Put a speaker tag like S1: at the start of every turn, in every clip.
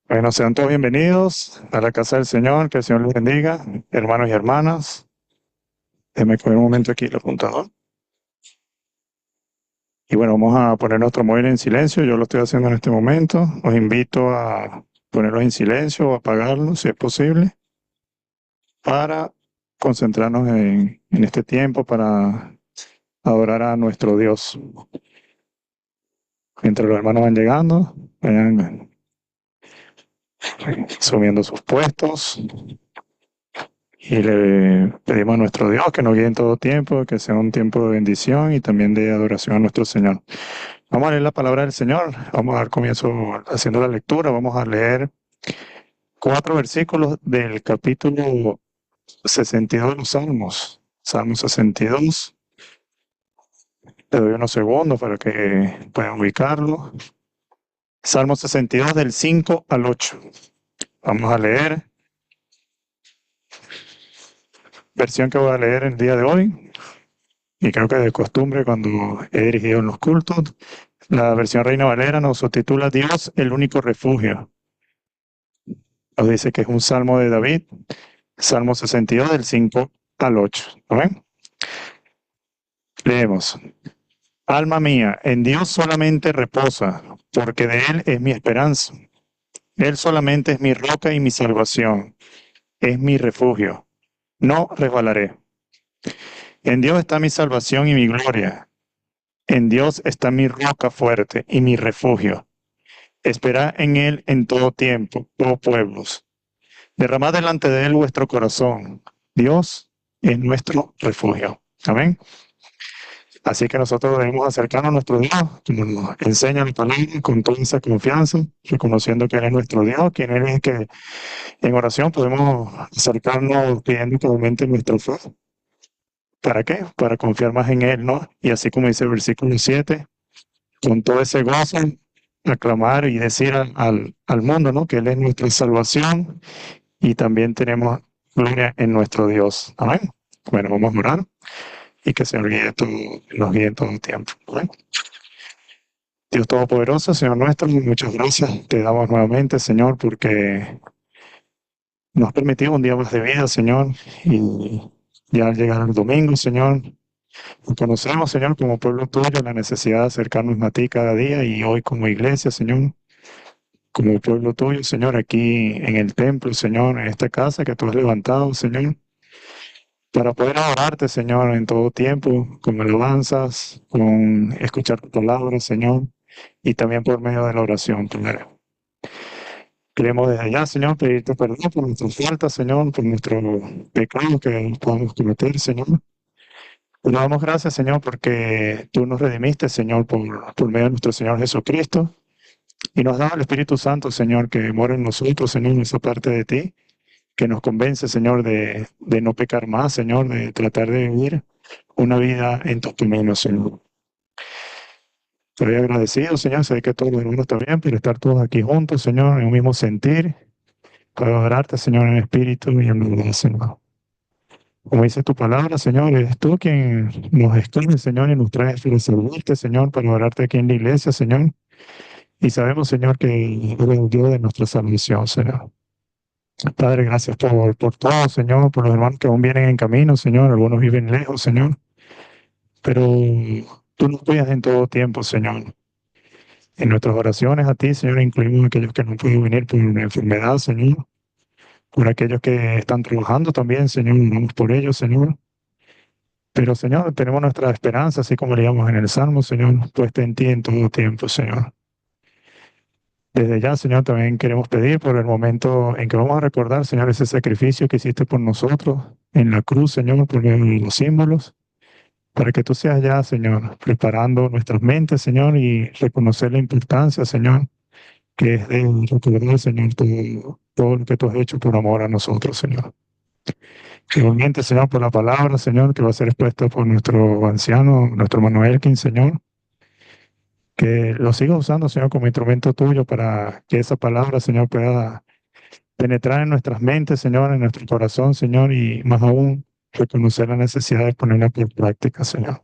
S1: Bueno, sean todos bienvenidos a la casa del Señor, que el Señor les bendiga, hermanos y hermanas. Déjenme coger un momento aquí el apuntador. Y bueno, vamos a poner nuestro móvil en silencio, yo lo estoy haciendo en este momento. Os invito a ponerlo en silencio o apagarlo, si es posible, para concentrarnos en este tiempo, para adorar a nuestro Dios. Mientras los hermanos van llegando, vayan subiendo sus puestos. Y le pedimos a nuestro Dios que nos guíe en todo tiempo, que sea un tiempo de bendición y también de adoración a nuestro Señor. Vamos a leer la palabra del Señor. Vamos a dar comienzo haciendo la lectura. Vamos a leer 4 versículos del capítulo 62 de los Salmos. Salmo 62. Le doy unos segundos para que puedan ubicarlo. Salmo 62 del 5 al 8. Vamos a leer. Versión que voy a leer el día de hoy. Y creo que de costumbre cuando he dirigido en los cultos, la versión Reina Valera nos subtitula Dios, el único refugio. Nos dice que es un salmo de David, Salmo 62 del 5 al 8. ¿Ven? Leemos. Alma mía, en Dios solamente reposa, porque de Él es mi esperanza. Él solamente es mi roca y mi salvación, es mi refugio. No resbalaré. En Dios está mi salvación y mi gloria. En Dios está mi roca fuerte y mi refugio. Esperad en Él en todo tiempo, oh pueblos. Derramad delante de Él vuestro corazón. Dios es nuestro refugio. Amén. Así que nosotros debemos acercarnos a nuestro Dios, como nos enseña la palabra, con toda esa confianza, reconociendo que Él es nuestro Dios, quien Él es, que en oración podemos acercarnos pidiendo que aumente nuestra fe. ¿Para qué? Para confiar más en Él, ¿no? Y así como dice el versículo 7, con todo ese gozo, aclamar y decir al mundo, ¿no? Que Él es nuestra salvación y también tenemos gloria en nuestro Dios. Amén. Bueno, vamos a orar y que se nos guíe todo el tiempo. Amén. Dios Todopoderoso, Señor nuestro, muchas gracias te damos nuevamente, Señor, porque nos has permitido un día más de vida, Señor, y ya al llegar el domingo, Señor, conocemos, Señor, como pueblo tuyo, la necesidad de acercarnos a ti cada día y hoy como iglesia, Señor, como pueblo tuyo, Señor, aquí en el templo, Señor, en esta casa que tú has levantado, Señor, para poder adorarte, Señor, en todo tiempo, con alabanzas, con escuchar tu palabra, Señor, y también por medio de la oración, Padre. Queremos desde allá, Señor, pedirte perdón por nuestras faltas, Señor, por nuestros pecados que podamos cometer, Señor. Te damos gracias, Señor, porque tú nos redimiste, Señor, por medio de nuestro Señor Jesucristo. Y nos da el Espíritu Santo, Señor, que mora en nosotros, Señor, en esa parte de ti, que nos convence, Señor, de no pecar más, Señor, de tratar de vivir una vida en tus caminos, Señor. Estoy agradecido, Señor, sé que todos los hermanos también, por estar todos aquí juntos, Señor, en un mismo sentir, para adorarte, Señor, en espíritu y en verdad, Señor. Como dice tu palabra, Señor, eres tú quien nos escoge, Señor, y nos trae para servirte, Señor, para adorarte aquí en la iglesia, Señor. Y sabemos, Señor, que eres el Dios de nuestra salvación, Señor. Padre, gracias por todo, Señor, por los hermanos que aún vienen en camino, Señor. Algunos viven lejos, Señor. Pero tú nos cuidas en todo tiempo, Señor. En nuestras oraciones a ti, Señor, incluimos a aquellos que no pueden venir por una enfermedad, Señor. Por aquellos que están trabajando también, Señor. Oramos por ellos, Señor. Pero, Señor, tenemos nuestra esperanza, así como leíamos en el Salmo, Señor, puesta en ti en todo tiempo, Señor. Desde ya, Señor, también queremos pedir por el momento en que vamos a recordar, Señor, ese sacrificio que hiciste por nosotros en la cruz, Señor, por medio de los símbolos, para que tú seas ya, Señor, preparando nuestras mentes, Señor, y reconocer la importancia, Señor, que es de recordar, Señor, todo lo que tú has hecho por amor a nosotros, Señor. Igualmente, Señor, por la palabra, Señor, que va a ser expuesta por nuestro anciano, nuestro hermano Elkin, Señor, que lo siga usando, Señor, como instrumento tuyo para que esa palabra, Señor, pueda penetrar en nuestras mentes, Señor, en nuestro corazón, Señor, y más aún reconocer la necesidad de ponerla por práctica, Señor.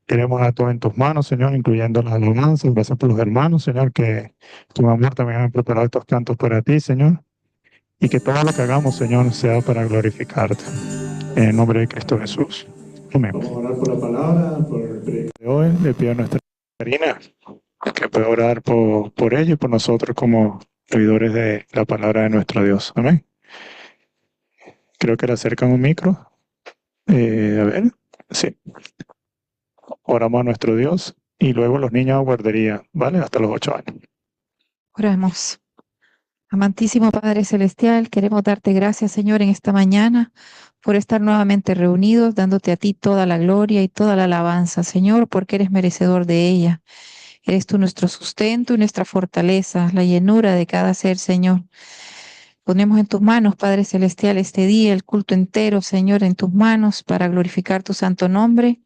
S1: Queremos dar todo en tus manos, Señor, incluyendo las alabanzas. Gracias por los hermanos, Señor, que tu amor también ha preparado estos cantos para ti, Señor. Y que todo lo que hagamos, Señor, sea para glorificarte. En el nombre de Cristo Jesús. Amén. Vamos a orar por la palabra, por el predicador de hoy. Le pido a nuestra Karina que pueda orar por ella y por nosotros como oidores de la palabra de nuestro Dios. Amén. Creo que le acercan un micro. A ver, sí. Oramos a nuestro Dios y luego los niños a guardería, ¿vale? Hasta los 8 años.
S2: Oramos. Amantísimo Padre Celestial, queremos darte gracias, Señor, en esta mañana por estar nuevamente reunidos, dándote a ti toda la gloria y toda la alabanza, Señor, porque eres merecedor de ella. Eres tú nuestro sustento y nuestra fortaleza, la llenura de cada ser, Señor. Ponemos en tus manos, Padre Celestial, este día, el culto entero, Señor, en tus manos para glorificar tu santo nombre.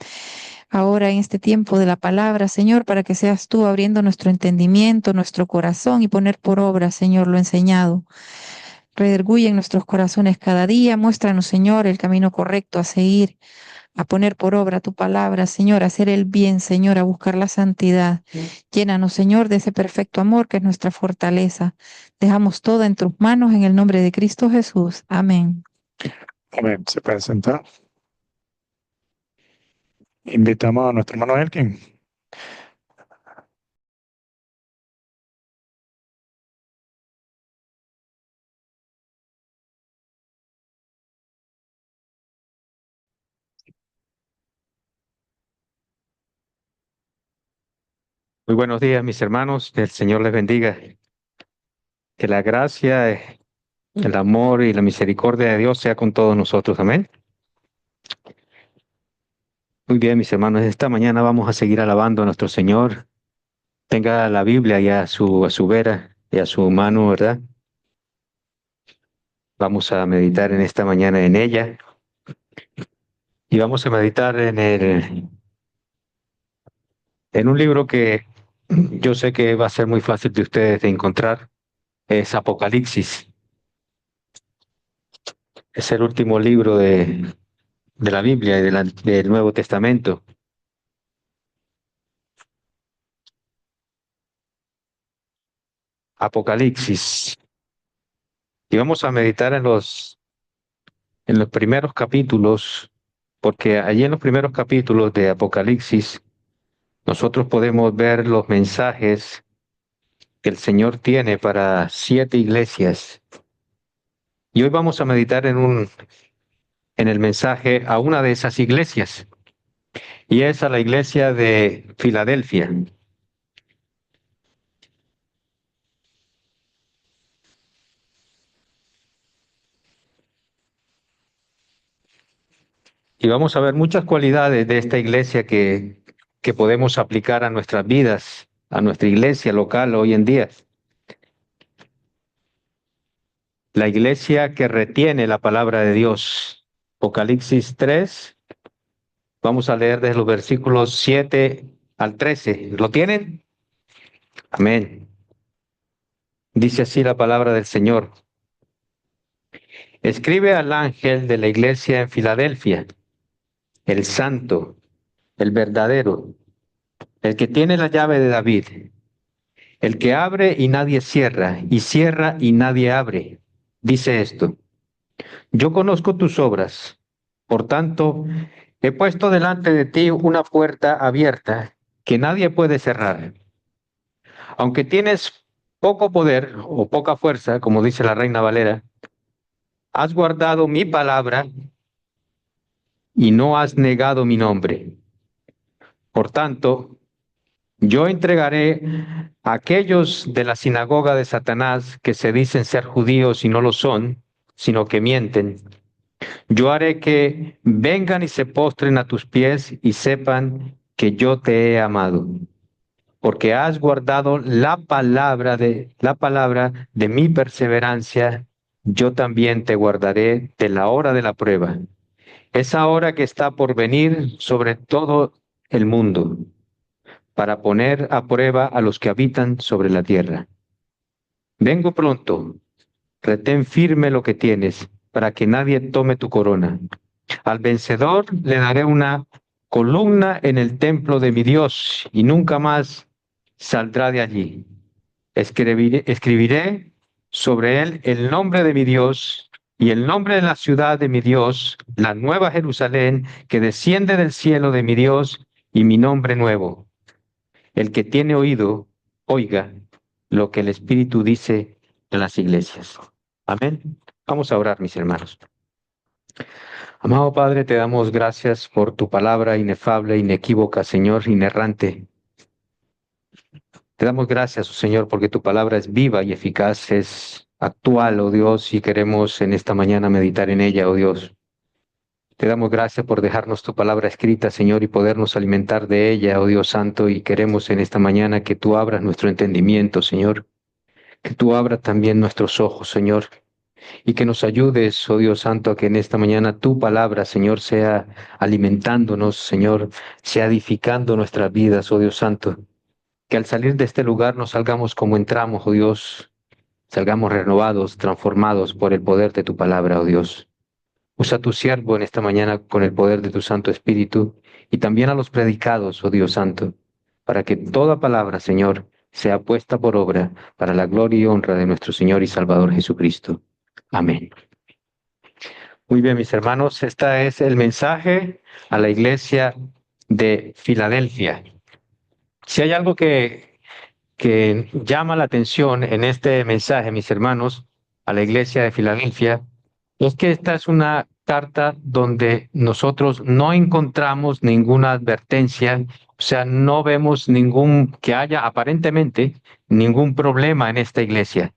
S2: Ahora en este tiempo de la palabra, Señor, para que seas tú abriendo nuestro entendimiento, nuestro corazón y poner por obra, Señor, lo enseñado. Redarguye en nuestros corazones cada día. Muéstranos, Señor, el camino correcto a seguir, a poner por obra tu palabra, Señor, a hacer el bien, Señor, a buscar la santidad. Llénanos, Señor, de ese perfecto amor que es nuestra fortaleza. Dejamos todo en tus manos en el nombre de Cristo Jesús. Amén.
S1: Amén. Se pueden sentar. Invitamos a nuestro hermano Elkin.
S3: Muy buenos días, mis hermanos. Que el Señor les bendiga. Que la gracia, el amor y la misericordia de Dios sea con todos nosotros. Amén. Muy bien, mis hermanos. Esta mañana vamos a seguir alabando a nuestro Señor. Tenga la Biblia ya a su vera y a su mano, ¿verdad? Vamos a meditar en esta mañana en ella. Y vamos a meditar en un libro que yo sé que va a ser muy fácil de ustedes de encontrar. Es Apocalipsis. Es el último libro de la Biblia y del Nuevo Testamento. Apocalipsis. Y vamos a meditar en los primeros capítulos, porque allí en los primeros capítulos de Apocalipsis nosotros podemos ver los mensajes que el Señor tiene para 7 iglesias. Y hoy vamos a meditar en el mensaje a una de esas iglesias, y es a la iglesia de Filadelfia. Y vamos a ver muchas cualidades de esta iglesia que podemos aplicar a nuestras vidas, a nuestra iglesia local hoy en día. La iglesia que retiene la palabra de Dios. Apocalipsis 3. Vamos a leer desde los versículos 7 al 13. ¿Lo tienen? Amén. Dice así la palabra del Señor. Escribe al ángel de la iglesia en Filadelfia, el santo, el verdadero, el que tiene la llave de David, el que abre y nadie cierra, y cierra y nadie abre. Dice esto: yo conozco tus obras, por tanto, he puesto delante de ti una puerta abierta que nadie puede cerrar. Aunque tienes poco poder o poca fuerza, como dice la Reina Valera, has guardado mi palabra y no has negado mi nombre. Por tanto, yo entregaré a aquellos de la sinagoga de Satanás que se dicen ser judíos y no lo son, sino que mienten. Yo haré que vengan y se postren a tus pies y sepan que yo te he amado, porque has guardado la palabra de mi perseverancia. Yo también te guardaré de la hora de la prueba, esa hora que está por venir sobre todo el mundo, para poner a prueba a los que habitan sobre la tierra. Vengo pronto, retén firme lo que tienes, para que nadie tome tu corona. Al vencedor le daré una columna en el templo de mi Dios, y nunca más saldrá de allí. Escribiré sobre él el nombre de mi Dios y el nombre de la ciudad de mi Dios, la nueva Jerusalén que desciende del cielo de mi Dios, y mi nombre nuevo. El que tiene oído, oiga lo que el Espíritu dice a las iglesias. Amén. Vamos a orar, mis hermanos. Amado Padre, te damos gracias por tu palabra inefable, inequívoca, Señor, inerrante. Te damos gracias, oh Señor, porque tu palabra es viva y eficaz, es actual, oh Dios, y queremos en esta mañana meditar en ella, oh Dios. Te damos gracias por dejarnos tu palabra escrita, Señor, y podernos alimentar de ella, oh Dios Santo, y queremos en esta mañana que tú abras nuestro entendimiento, Señor, que tú abras también nuestros ojos, Señor, y que nos ayudes, oh Dios Santo, a que en esta mañana tu palabra, Señor, sea alimentándonos, Señor, sea edificando nuestras vidas, oh Dios Santo. Que al salir de este lugar nos salgamos como entramos, oh Dios, salgamos renovados, transformados por el poder de tu palabra, oh Dios. Usa a tu siervo en esta mañana con el poder de tu Santo Espíritu y también a los predicados, oh Dios Santo, para que toda palabra, Señor, sea puesta por obra para la gloria y honra de nuestro Señor y Salvador Jesucristo. Amén. Muy bien, mis hermanos, este es el mensaje a la iglesia de Filadelfia. Si hay algo que llama la atención en este mensaje, mis hermanos, a la iglesia de Filadelfia, es que esta es una carta donde nosotros no encontramos ninguna advertencia, o sea, no vemos que haya aparentemente ningún problema en esta iglesia.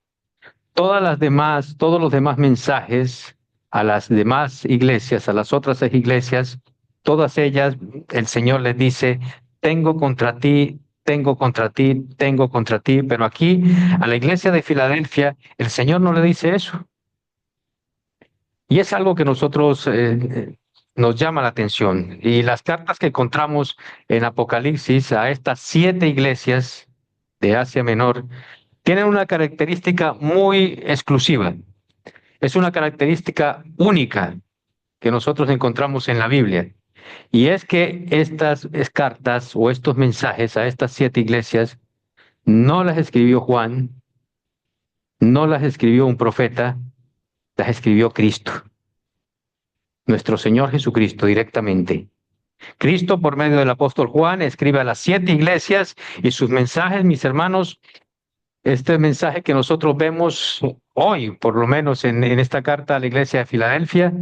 S3: Todos los demás mensajes a las demás iglesias, a las otras iglesias, todas ellas, el Señor les dice, tengo contra ti, tengo contra ti, tengo contra ti, pero aquí a la iglesia de Filadelfia, el Señor no le dice eso. Y es algo que nosotros nos llama la atención. Y las cartas que encontramos en Apocalipsis a estas 7 iglesias de Asia Menor tienen una característica muy exclusiva. Es una característica única que nosotros encontramos en la Biblia. Y es que estas cartas o estos mensajes a estas 7 iglesias no las escribió Juan, no las escribió un profeta, las escribió Cristo, nuestro Señor Jesucristo directamente. Cristo, por medio del apóstol Juan, escribe a las 7 iglesias y sus mensajes, mis hermanos, este mensaje que nosotros vemos hoy, por lo menos en esta carta a la iglesia de Filadelfia,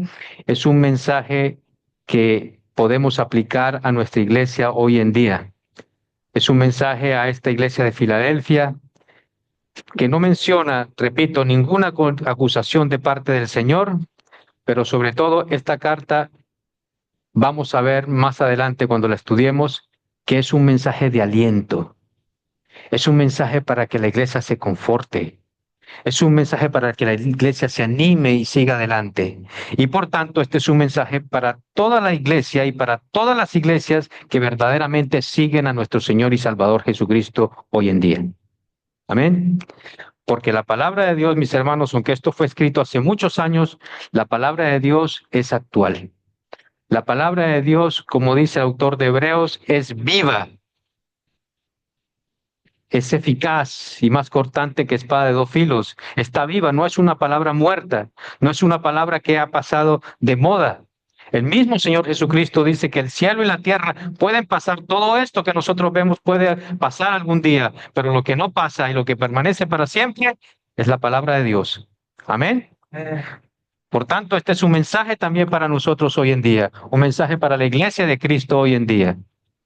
S3: es un mensaje que podemos aplicar a nuestra iglesia hoy en día. Es un mensaje a esta iglesia de Filadelfia que no menciona, repito, ninguna acusación de parte del Señor, pero sobre todo esta carta, vamos a ver más adelante cuando la estudiemos, que es un mensaje de aliento. Es un mensaje para que la iglesia se conforte. Es un mensaje para que la iglesia se anime y siga adelante. Y por tanto, este es un mensaje para toda la iglesia y para todas las iglesias que verdaderamente siguen a nuestro Señor y Salvador Jesucristo hoy en día. Amén. Porque la palabra de Dios, mis hermanos, aunque esto fue escrito hace muchos años, la palabra de Dios es actual. La palabra de Dios, como dice el autor de Hebreos, es viva. Es eficaz y más cortante que espada de 2 filos. Está viva, no es una palabra muerta, no es una palabra que ha pasado de moda. El mismo Señor Jesucristo dice que el cielo y la tierra pueden pasar, todo esto que nosotros vemos puede pasar algún día, pero lo que no pasa y lo que permanece para siempre es la palabra de Dios. Amén. Por tanto, este es un mensaje también para nosotros hoy en día, un mensaje para la iglesia de Cristo hoy en día.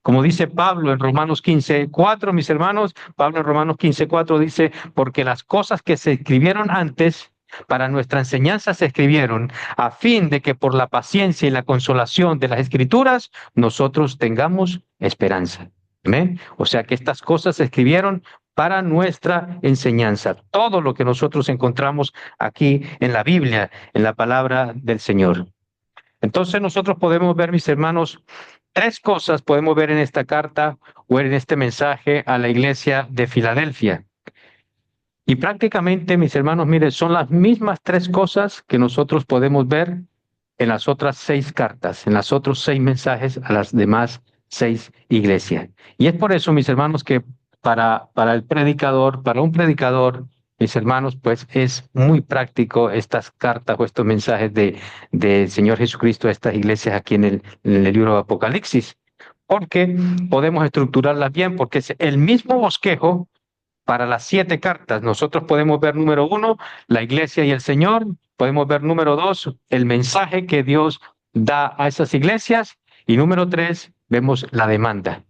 S3: Como dice Pablo en Romanos 15:4, mis hermanos, Pablo en Romanos 15:4 dice, porque las cosas que se escribieron antes para nuestra enseñanza se escribieron a fin de que por la paciencia y la consolación de las Escrituras nosotros tengamos esperanza. ¿Amén? O sea que estas cosas se escribieron para nuestra enseñanza. Todo lo que nosotros encontramos aquí en la Biblia, en la palabra del Señor. Entonces nosotros podemos ver, mis hermanos, 3 cosas podemos ver en esta carta o en este mensaje a la iglesia de Filadelfia. Y prácticamente, mis hermanos, miren, son las mismas 3 cosas que nosotros podemos ver en las otras 6 cartas, en los otros 6 mensajes a las demás 6 iglesias. Y es por eso, mis hermanos, que para un predicador, mis hermanos, pues es muy práctico estas cartas o estos mensajes del Señor Jesucristo a estas iglesias aquí en el libro de Apocalipsis, porque podemos estructurarlas bien, porque es el mismo bosquejo para las 7 cartas. Nosotros podemos ver número 1, la iglesia y el Señor. Podemos ver número 2, el mensaje que Dios da a esas iglesias. Y número 3, vemos la demanda,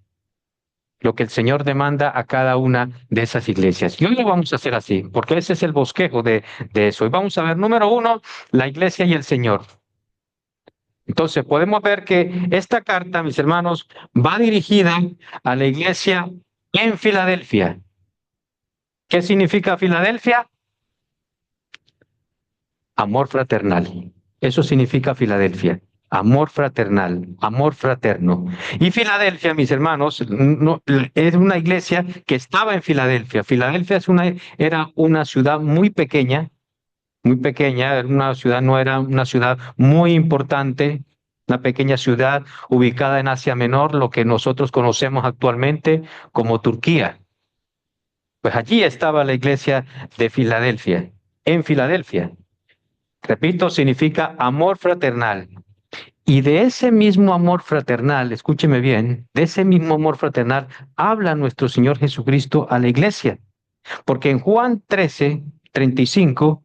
S3: lo que el Señor demanda a cada una de esas iglesias. Y hoy lo vamos a hacer así, porque ese es el bosquejo de eso. Y vamos a ver número 1, la iglesia y el Señor. Entonces podemos ver que esta carta, mis hermanos, va dirigida a la iglesia en Filadelfia. ¿Qué significa Filadelfia? Amor fraternal. Eso significa Filadelfia. Amor fraternal, amor fraterno. Y Filadelfia, mis hermanos, es una iglesia que estaba en Filadelfia. Filadelfia era una ciudad muy pequeña, era una ciudad, no era una ciudad muy importante, una pequeña ciudad ubicada en Asia Menor, lo que nosotros conocemos actualmente como Turquía. Pues allí estaba la iglesia de Filadelfia, en Filadelfia. Repito, significa amor fraternal. Y de ese mismo amor fraternal, escúcheme bien, de ese mismo amor fraternal habla nuestro Señor Jesucristo a la iglesia. Porque en Juan 13:35,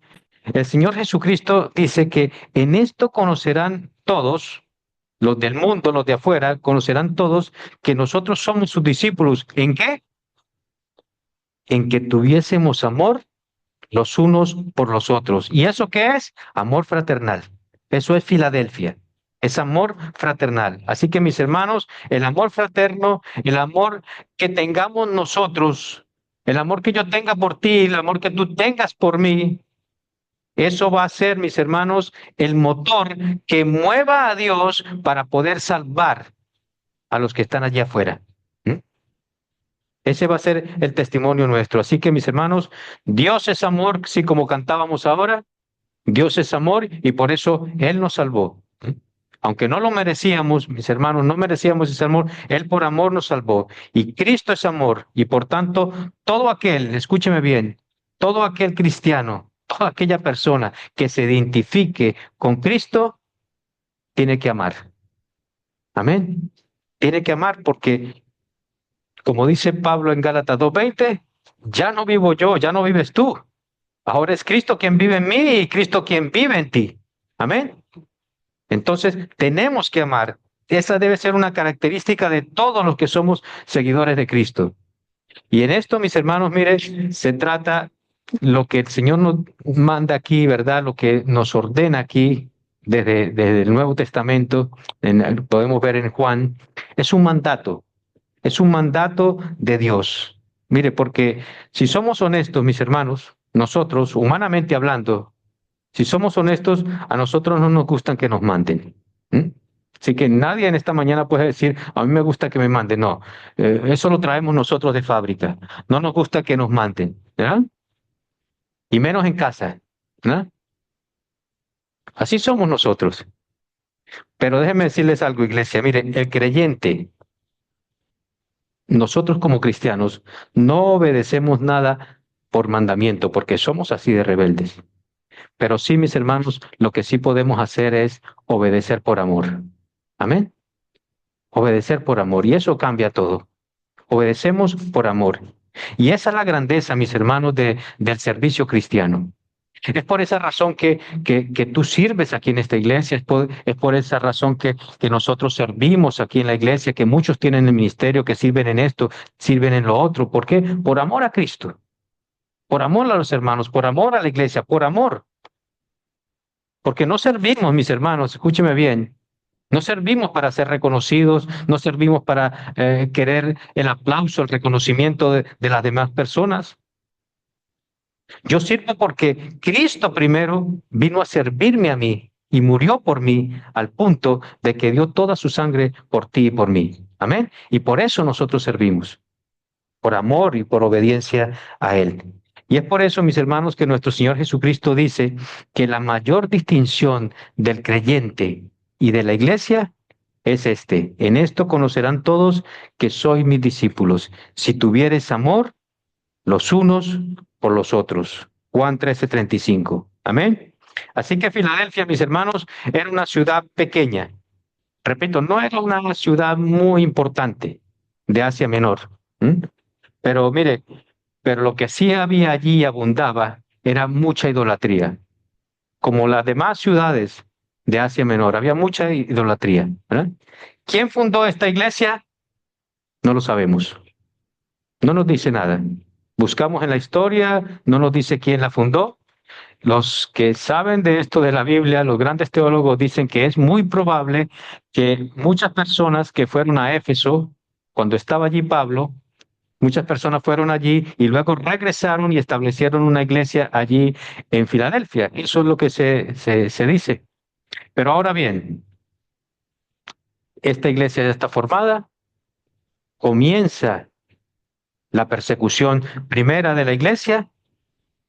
S3: el Señor Jesucristo dice que en esto conocerán todos, los del mundo, los de afuera, conocerán todos que nosotros somos sus discípulos. ¿En qué? En que tuviésemos amor los unos por los otros. ¿Y eso qué es? Amor fraternal. Eso es Filadelfia. Es amor fraternal. Así que mis hermanos, el amor fraterno, el amor que tengamos nosotros, el amor que yo tenga por ti, el amor que tú tengas por mí, eso va a ser, mis hermanos, el motor que mueva a Dios para poder salvar a los que están allá afuera. Ese va a ser el testimonio nuestro. Así que, mis hermanos, Dios es amor, sí, como cantábamos ahora, Dios es amor y por eso Él nos salvó. Aunque no lo merecíamos, mis hermanos, no merecíamos ese amor, Él por amor nos salvó. Y Cristo es amor y por tanto, todo aquel, escúcheme bien, todo aquel cristiano, toda aquella persona que se identifique con Cristo, tiene que amar. Amén. Tiene que amar porque, como dice Pablo en Gálatas 2:20, ya no vivo yo, ya no vives tú. Ahora es Cristo quien vive en mí y Cristo quien vive en ti. Amén. Entonces, tenemos que amar. Esa debe ser una característica de todos los que somos seguidores de Cristo. Y en esto, mis hermanos, miren, se trata lo que el Señor nos manda aquí, ¿verdad? Lo que nos ordena aquí desde el Nuevo Testamento, podemos ver en Juan, es un mandato. Es un mandato de Dios. Mire, porque si somos honestos, mis hermanos, nosotros, humanamente hablando, si somos honestos, a nosotros no nos gustan que nos manden. Así que nadie en esta mañana puede decir, a mí me gusta que me manden. No, eso lo traemos nosotros de fábrica. No nos gusta que nos manden, ¿verdad? Y menos en casa, ¿verdad? Así somos nosotros. Pero déjenme decirles algo, iglesia. Miren, el creyente, nosotros como cristianos, no obedecemos nada por mandamiento, porque somos así de rebeldes. Pero sí, mis hermanos, lo que sí podemos hacer es obedecer por amor. Amén. Obedecer por amor. Y eso cambia todo. Obedecemos por amor. Y esa es la grandeza, mis hermanos, del servicio cristiano. Es por esa razón que tú sirves aquí en esta iglesia, es por esa razón que nosotros servimos aquí en la iglesia, que muchos tienen el ministerio, que sirven en esto, sirven en lo otro. ¿Por qué? Por amor a Cristo, por amor a los hermanos, por amor a la iglesia, por amor. Porque no servimos, mis hermanos, escúcheme bien, no servimos para ser reconocidos, no servimos para querer el aplauso, el reconocimiento de las demás personas. Yo sirvo porque Cristo primero vino a servirme a mí y murió por mí al punto de que dio toda su sangre por ti y por mí. Amén. Y por eso nosotros servimos, por amor y por obediencia a Él. Y es por eso, mis hermanos, que nuestro Señor Jesucristo dice que la mayor distinción del creyente y de la iglesia es este: en esto conocerán todos que sois mis discípulos, si tuviereis amor los unos por los otros. Juan 13:35. Amén. Así que Filadelfia, mis hermanos, era una ciudad pequeña. Repito, no era una ciudad muy importante de Asia Menor. ¿Mm? Pero mire, pero lo que sí había allí y abundaba era mucha idolatría. Como las demás ciudades de Asia Menor, había mucha idolatría. ¿Verdad? ¿Quién fundó esta iglesia? No lo sabemos. No nos dice nada. Buscamos en la historia, no nos dice quién la fundó. Los que saben de esto de la Biblia, los grandes teólogos dicen que es muy probable que muchas personas que fueron a Éfeso, cuando estaba allí Pablo, muchas personas fueron allí y luego regresaron y establecieron una iglesia allí en Filadelfia. Eso es lo que se dice. Pero ahora bien, esta iglesia ya está formada, comienza la persecución primera de la iglesia,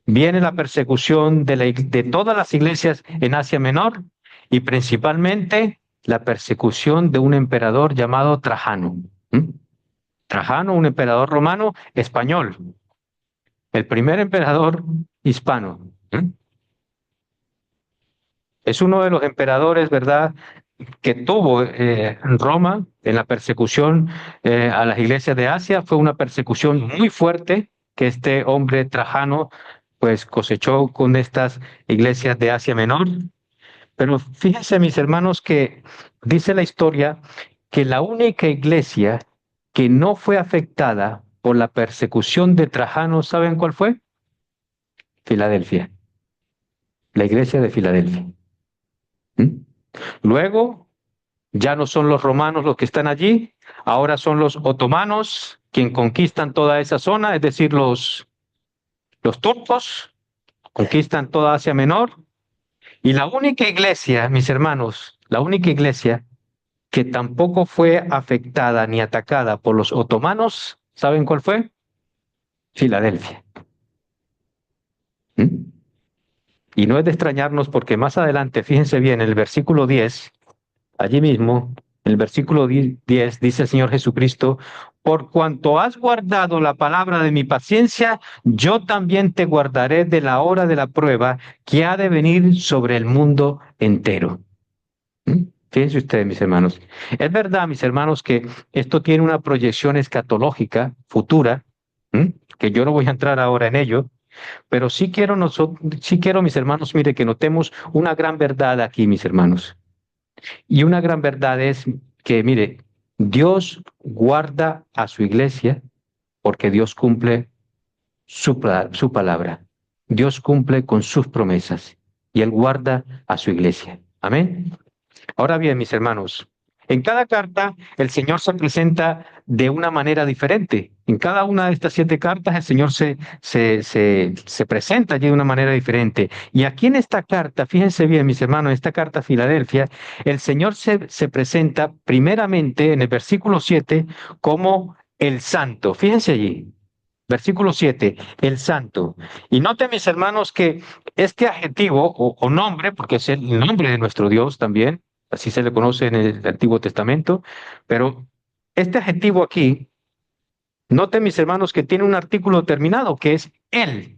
S3: viene la persecución de todas las iglesias en Asia Menor y principalmente la persecución de un emperador llamado Trajano. ¿Mm? Trajano, un emperador romano español, el primer emperador hispano. ¿Mm? Es uno de los emperadores, ¿verdad?, que tuvo Roma en la persecución a las iglesias de Asia. Fue una persecución muy fuerte que este hombre Trajano pues cosechó con estas iglesias de Asia Menor. Pero fíjense, mis hermanos, que dice la historia que la única iglesia que no fue afectada por la persecución de Trajano, ¿saben cuál fue? Filadelfia, la iglesia de Filadelfia. ¿Mm? Luego, ya no son los romanos los que están allí, ahora son los otomanos quienes conquistan toda esa zona, es decir, los turcos conquistan toda Asia Menor. Y la única iglesia, mis hermanos, la única iglesia que tampoco fue afectada ni atacada por los otomanos, ¿saben cuál fue? Filadelfia. ¿Mm? Y no es de extrañarnos porque más adelante, fíjense bien, en el versículo 10, allí mismo, en el versículo 10, dice el Señor Jesucristo: por cuanto has guardado la palabra de mi paciencia, yo también te guardaré de la hora de la prueba que ha de venir sobre el mundo entero. ¿Mm? Fíjense ustedes, mis hermanos. Es verdad, mis hermanos, que esto tiene una proyección escatológica futura, que yo no voy a entrar ahora en ello, pero sí quiero, mis hermanos, mire, que notemos una gran verdad aquí, mis hermanos. Y una gran verdad es que, mire, Dios guarda a su iglesia porque Dios cumple su palabra. Dios cumple con sus promesas y Él guarda a su iglesia. Amén. Ahora bien, mis hermanos, en cada carta el Señor se presenta de una manera diferente. En cada una de estas 7 cartas el Señor se presenta allí de una manera diferente. Y aquí en esta carta, fíjense bien, mis hermanos, en esta carta a Filadelfia, el Señor se presenta primeramente en el versículo 7 como el Santo. Fíjense allí. Versículo 7, el Santo. Y noten, mis hermanos, que este adjetivo o nombre, porque es el nombre de nuestro Dios también, así se le conoce en el Antiguo Testamento, pero este adjetivo aquí, noten, mis hermanos, que tiene un artículo terminado, que es el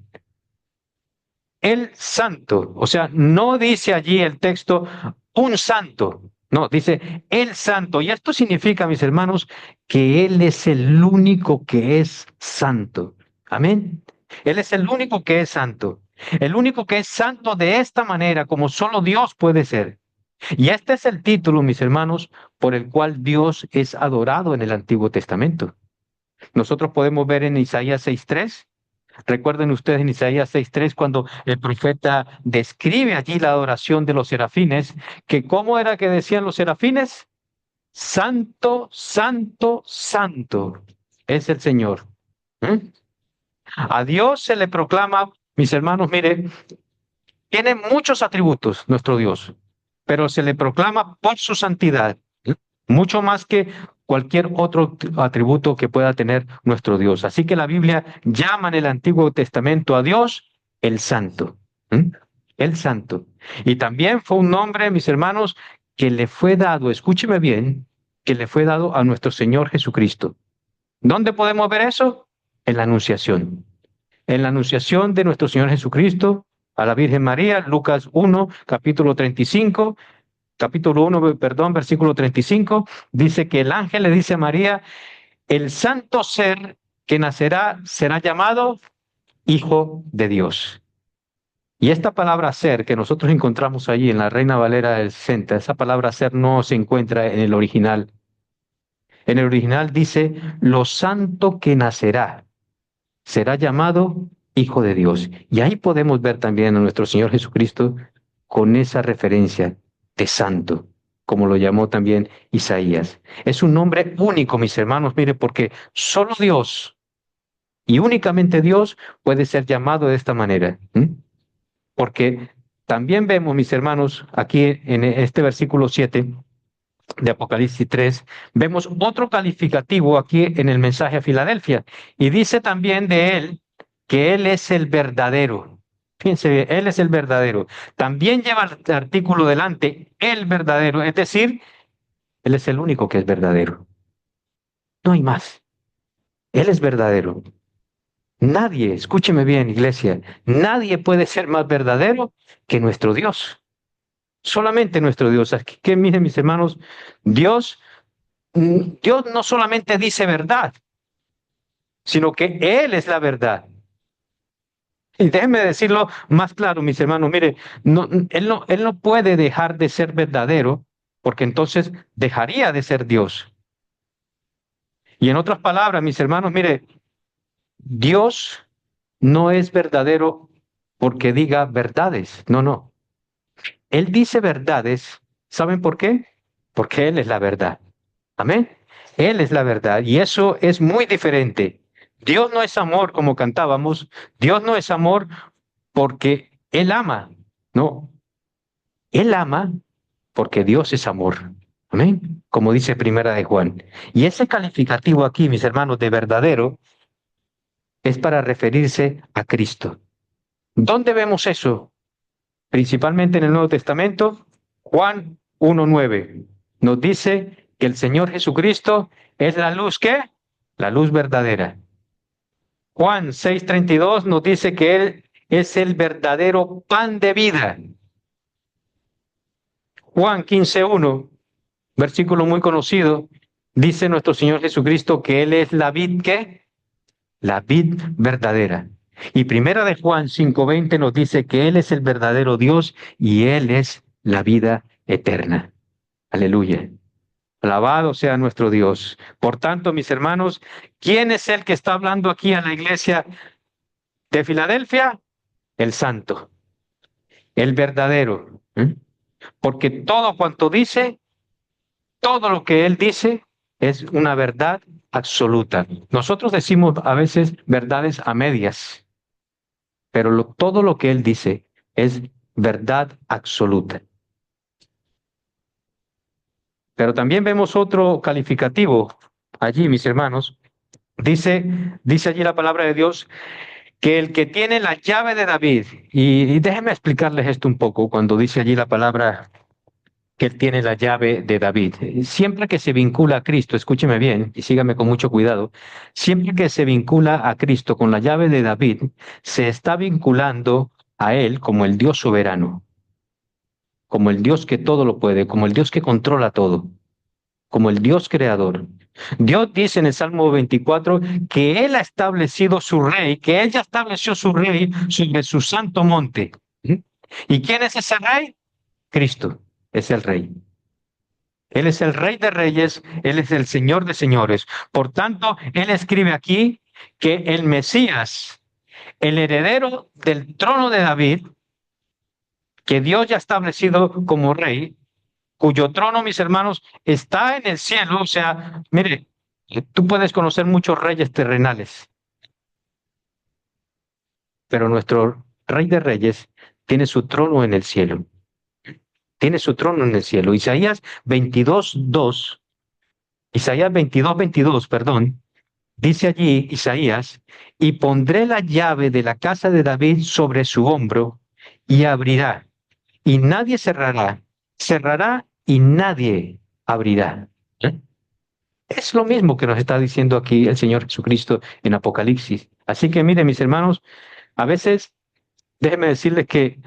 S3: santo. O sea, no dice allí el texto un santo, no, dice el santo. Y esto significa, mis hermanos, que Él es el único que es santo. Amén. Él es el único que es santo. El único que es santo de esta manera, como solo Dios puede ser. Y este es el título, mis hermanos, por el cual Dios es adorado en el Antiguo Testamento. Nosotros podemos ver en Isaías 6:3. Recuerden ustedes en Isaías 6:3 cuando el profeta describe allí la adoración de los serafines, que cómo era que decían los serafines: santo, santo, santo es el Señor. ¿Mm? A Dios se le proclama, mis hermanos, mire, tiene muchos atributos nuestro Dios, pero se le proclama por su santidad. mucho más que cualquier otro atributo que pueda tener nuestro Dios. Así que la Biblia llama en el Antiguo Testamento a Dios el Santo. ¿Mm? El Santo. Y también fue un nombre, mis hermanos, que le fue dado, escúcheme bien, que le fue dado a nuestro Señor Jesucristo. ¿Dónde podemos ver eso? En la Anunciación. En la Anunciación de nuestro Señor Jesucristo a la Virgen María, Lucas 1, capítulo 1, perdón, versículo 35, dice que el ángel le dice a María, el santo ser que nacerá será llamado Hijo de Dios. Y esta palabra ser que nosotros encontramos allí en la Reina Valera del 60, esa palabra ser no se encuentra en el original. En el original dice, lo santo que nacerá será llamado Hijo de Dios. Y ahí podemos ver también a nuestro Señor Jesucristo con esa referencia de santo, como lo llamó también Isaías. Es un nombre único, mis hermanos, mire, porque solo Dios y únicamente Dios puede ser llamado de esta manera. Porque también vemos, mis hermanos, aquí en este versículo 7 de Apocalipsis 3, vemos otro calificativo aquí en el mensaje a Filadelfia. Y dice también de él que él es el verdadero. Fíjense, él es el verdadero. También lleva el artículo delante, el verdadero, es decir, él es el único que es verdadero. No hay más. Él es verdadero. Nadie, escúcheme bien, iglesia, nadie puede ser más verdadero que nuestro Dios. Solamente nuestro Dios. Aquí que miren, mis hermanos, Dios no solamente dice verdad, sino que Él es la verdad. Y déjenme decirlo más claro, mis hermanos, mire, él no puede dejar de ser verdadero, porque entonces dejaría de ser Dios. Y en otras palabras, mis hermanos, mire, Dios no es verdadero porque diga verdades. No, no. Él dice verdades. ¿Saben por qué? Porque Él es la verdad. Amén. Él es la verdad y eso es muy diferente. Dios no es amor como cantábamos. Dios no es amor porque Él ama. No, Él ama porque Dios es amor. Amén. Como dice Primera de Juan. Y ese calificativo aquí, mis hermanos, de verdadero, es para referirse a Cristo. ¿Dónde vemos eso? Principalmente en el Nuevo Testamento. Juan 1:9 nos dice que el Señor Jesucristo es la luz, ¿qué? La luz verdadera. Juan 6:32 nos dice que Él es el verdadero pan de vida. Juan 15:1, versículo muy conocido, dice nuestro Señor Jesucristo que Él es la vid, ¿qué? La vid verdadera. Y primera de Juan 5:20 nos dice que Él es el verdadero Dios y Él es la vida eterna. Aleluya. Alabado sea nuestro Dios. Por tanto, mis hermanos, ¿quién es el que está hablando aquí a la iglesia de Filadelfia? El santo, el verdadero. Porque todo cuanto dice, todo lo que él dice es una verdad absoluta. Nosotros decimos a veces verdades a medias, pero todo lo que él dice es verdad absoluta. Pero también vemos otro calificativo allí, mis hermanos. Dice allí la palabra de Dios que el que tiene la llave de David, y déjenme explicarles esto un poco, cuando dice allí la palabra que él tiene la llave de David. Siempre que se vincula a Cristo, escúcheme bien y sígame con mucho cuidado, siempre que se vincula a Cristo con la llave de David, se está vinculando a él como el Dios soberano, como el Dios que todo lo puede, como el Dios que controla todo, como el Dios creador. Dios dice en el Salmo 24 que Él ha establecido su rey, que Él ya estableció su rey sobre su santo monte. ¿Y quién es ese rey? Cristo es el rey. Él es el rey de reyes, Él es el señor de señores. Por tanto, Él escribe aquí que el Mesías, el heredero del trono de David, que Dios ya ha establecido como rey, cuyo trono, mis hermanos, está en el cielo. O sea, mire, tú puedes conocer muchos reyes terrenales, pero nuestro rey de reyes tiene su trono en el cielo. Tiene su trono en el cielo. Isaías 22:2 Isaías 22, perdón, dice allí Isaías, y pondré la llave de la casa de David sobre su hombro y abrirá, y nadie cerrará, cerrará y nadie abrirá. ¿Eh? Es lo mismo que nos está diciendo aquí el Señor Jesucristo en Apocalipsis. Así que miren, mis hermanos, a veces déjenme decirles que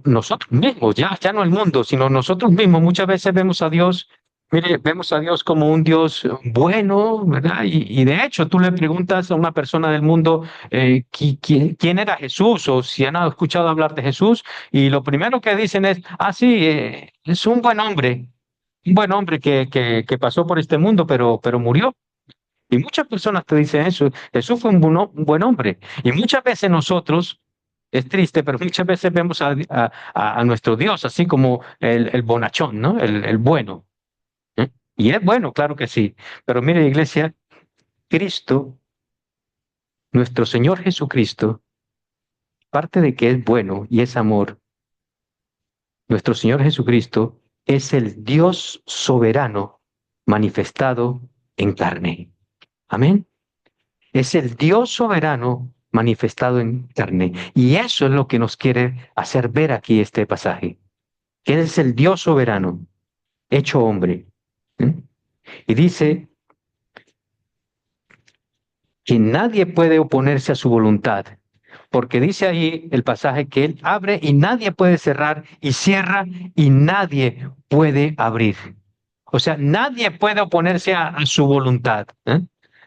S3: nosotros mismos, ya no el mundo, sino nosotros mismos, muchas veces vemos a Dios, mire, vemos a Dios como un Dios bueno, ¿verdad? Y de hecho, tú le preguntas a una persona del mundo quién era Jesús o si han escuchado hablar de Jesús, y lo primero que dicen es, sí, es un buen hombre que pasó por este mundo, pero murió. Y muchas personas te dicen eso. Jesús fue un buen hombre. Y muchas veces nosotros, es triste, pero muchas veces vemos a nuestro Dios así como el bonachón, ¿no? El bueno. ¿Eh? Y es bueno, claro que sí. Pero mire, iglesia, Cristo, nuestro Señor Jesucristo, parte de que es bueno y es amor, nuestro Señor Jesucristo es el Dios soberano manifestado en carne. Amén. Es el Dios soberano manifestado en carne. Y eso es lo que nos quiere hacer ver aquí este pasaje, que Él es el Dios soberano, hecho hombre. ¿Mm? Y dice que nadie puede oponerse a su voluntad, porque dice ahí el pasaje que Él abre y nadie puede cerrar, y cierra y nadie puede abrir. O sea, nadie puede oponerse a su voluntad. ¿Eh?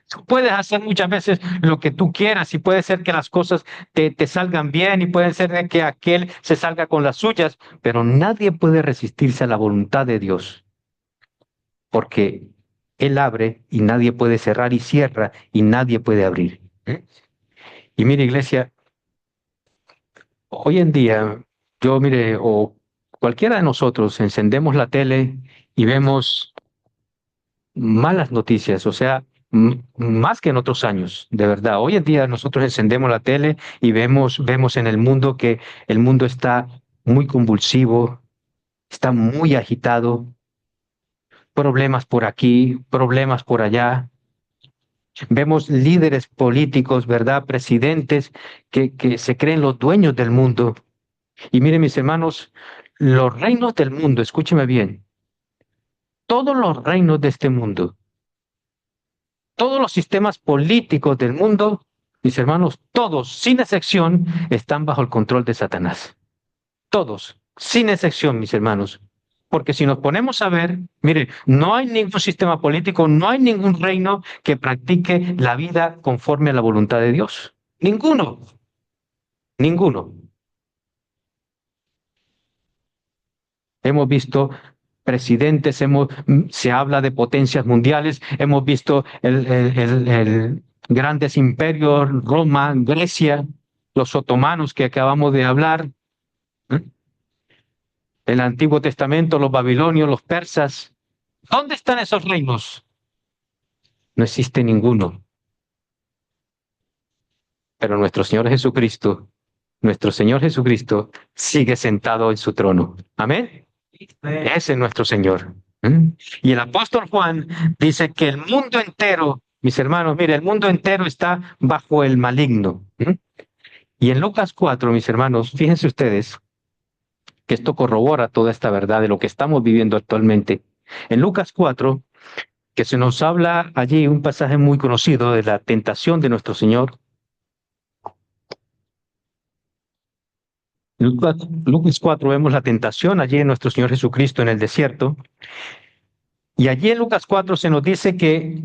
S3: Tú puedes hacer muchas veces lo que tú quieras y puede ser que las cosas te salgan bien y puede ser de que aquel se salga con las suyas, pero nadie puede resistirse a la voluntad de Dios, porque Él abre y nadie puede cerrar y cierra y nadie puede abrir. ¿Eh? Y mire, iglesia, hoy en día, yo mire, o cualquiera de nosotros encendemos la tele y vemos malas noticias, o sea, más que en otros años, de verdad. Hoy en día nosotros encendemos la tele y vemos en el mundo que el mundo está muy convulsivo, está muy agitado, problemas por aquí, problemas por allá. Vemos líderes políticos, ¿verdad? Presidentes que se creen los dueños del mundo. Y miren, mis hermanos, los reinos del mundo, escúcheme bien, todos los reinos de este mundo, todos los sistemas políticos del mundo, mis hermanos, todos, sin excepción, están bajo el control de Satanás. Todos, sin excepción, mis hermanos. Porque si nos ponemos a ver, mire, no hay ningún sistema político, no hay ningún reino que practique la vida conforme a la voluntad de Dios. Ninguno, ninguno. Hemos visto presidentes, se habla de potencias mundiales, hemos visto el grandes imperios, Roma, Grecia, los otomanos que acabamos de hablar, ¿eh? El Antiguo Testamento, los babilonios, los persas. ¿Dónde están esos reinos? No existe ninguno. Pero nuestro Señor Jesucristo sigue sentado en su trono. Amén. Ese es nuestro Señor. ¿Mm? Y el apóstol Juan dice que el mundo entero, mis hermanos, mire, el mundo entero está bajo el maligno. ¿Mm? Y en Lucas 4, mis hermanos, fíjense ustedes que esto corrobora toda esta verdad de lo que estamos viviendo actualmente. En Lucas 4, que se nos habla allí un pasaje muy conocido de la tentación de nuestro Señor. Lucas 4 vemos la tentación allí en nuestro Señor Jesucristo en el desierto. Y allí en Lucas 4 se nos dice que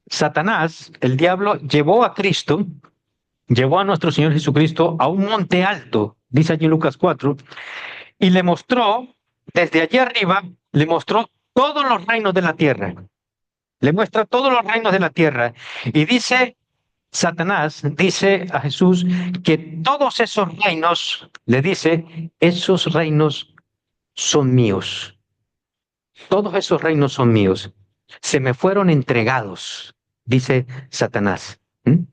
S3: Satanás, el diablo, llevó a Cristo, llevó a nuestro Señor Jesucristo a un monte alto, dice allí en Lucas 4, y le mostró, desde allí arriba, le mostró todos los reinos de la tierra. Le muestra todos los reinos de la tierra. Y dice Satanás, dice a Jesús que todos esos reinos, le dice, esos reinos son míos. Todos esos reinos son míos. Se me fueron entregados, dice Satanás. ¿Mm?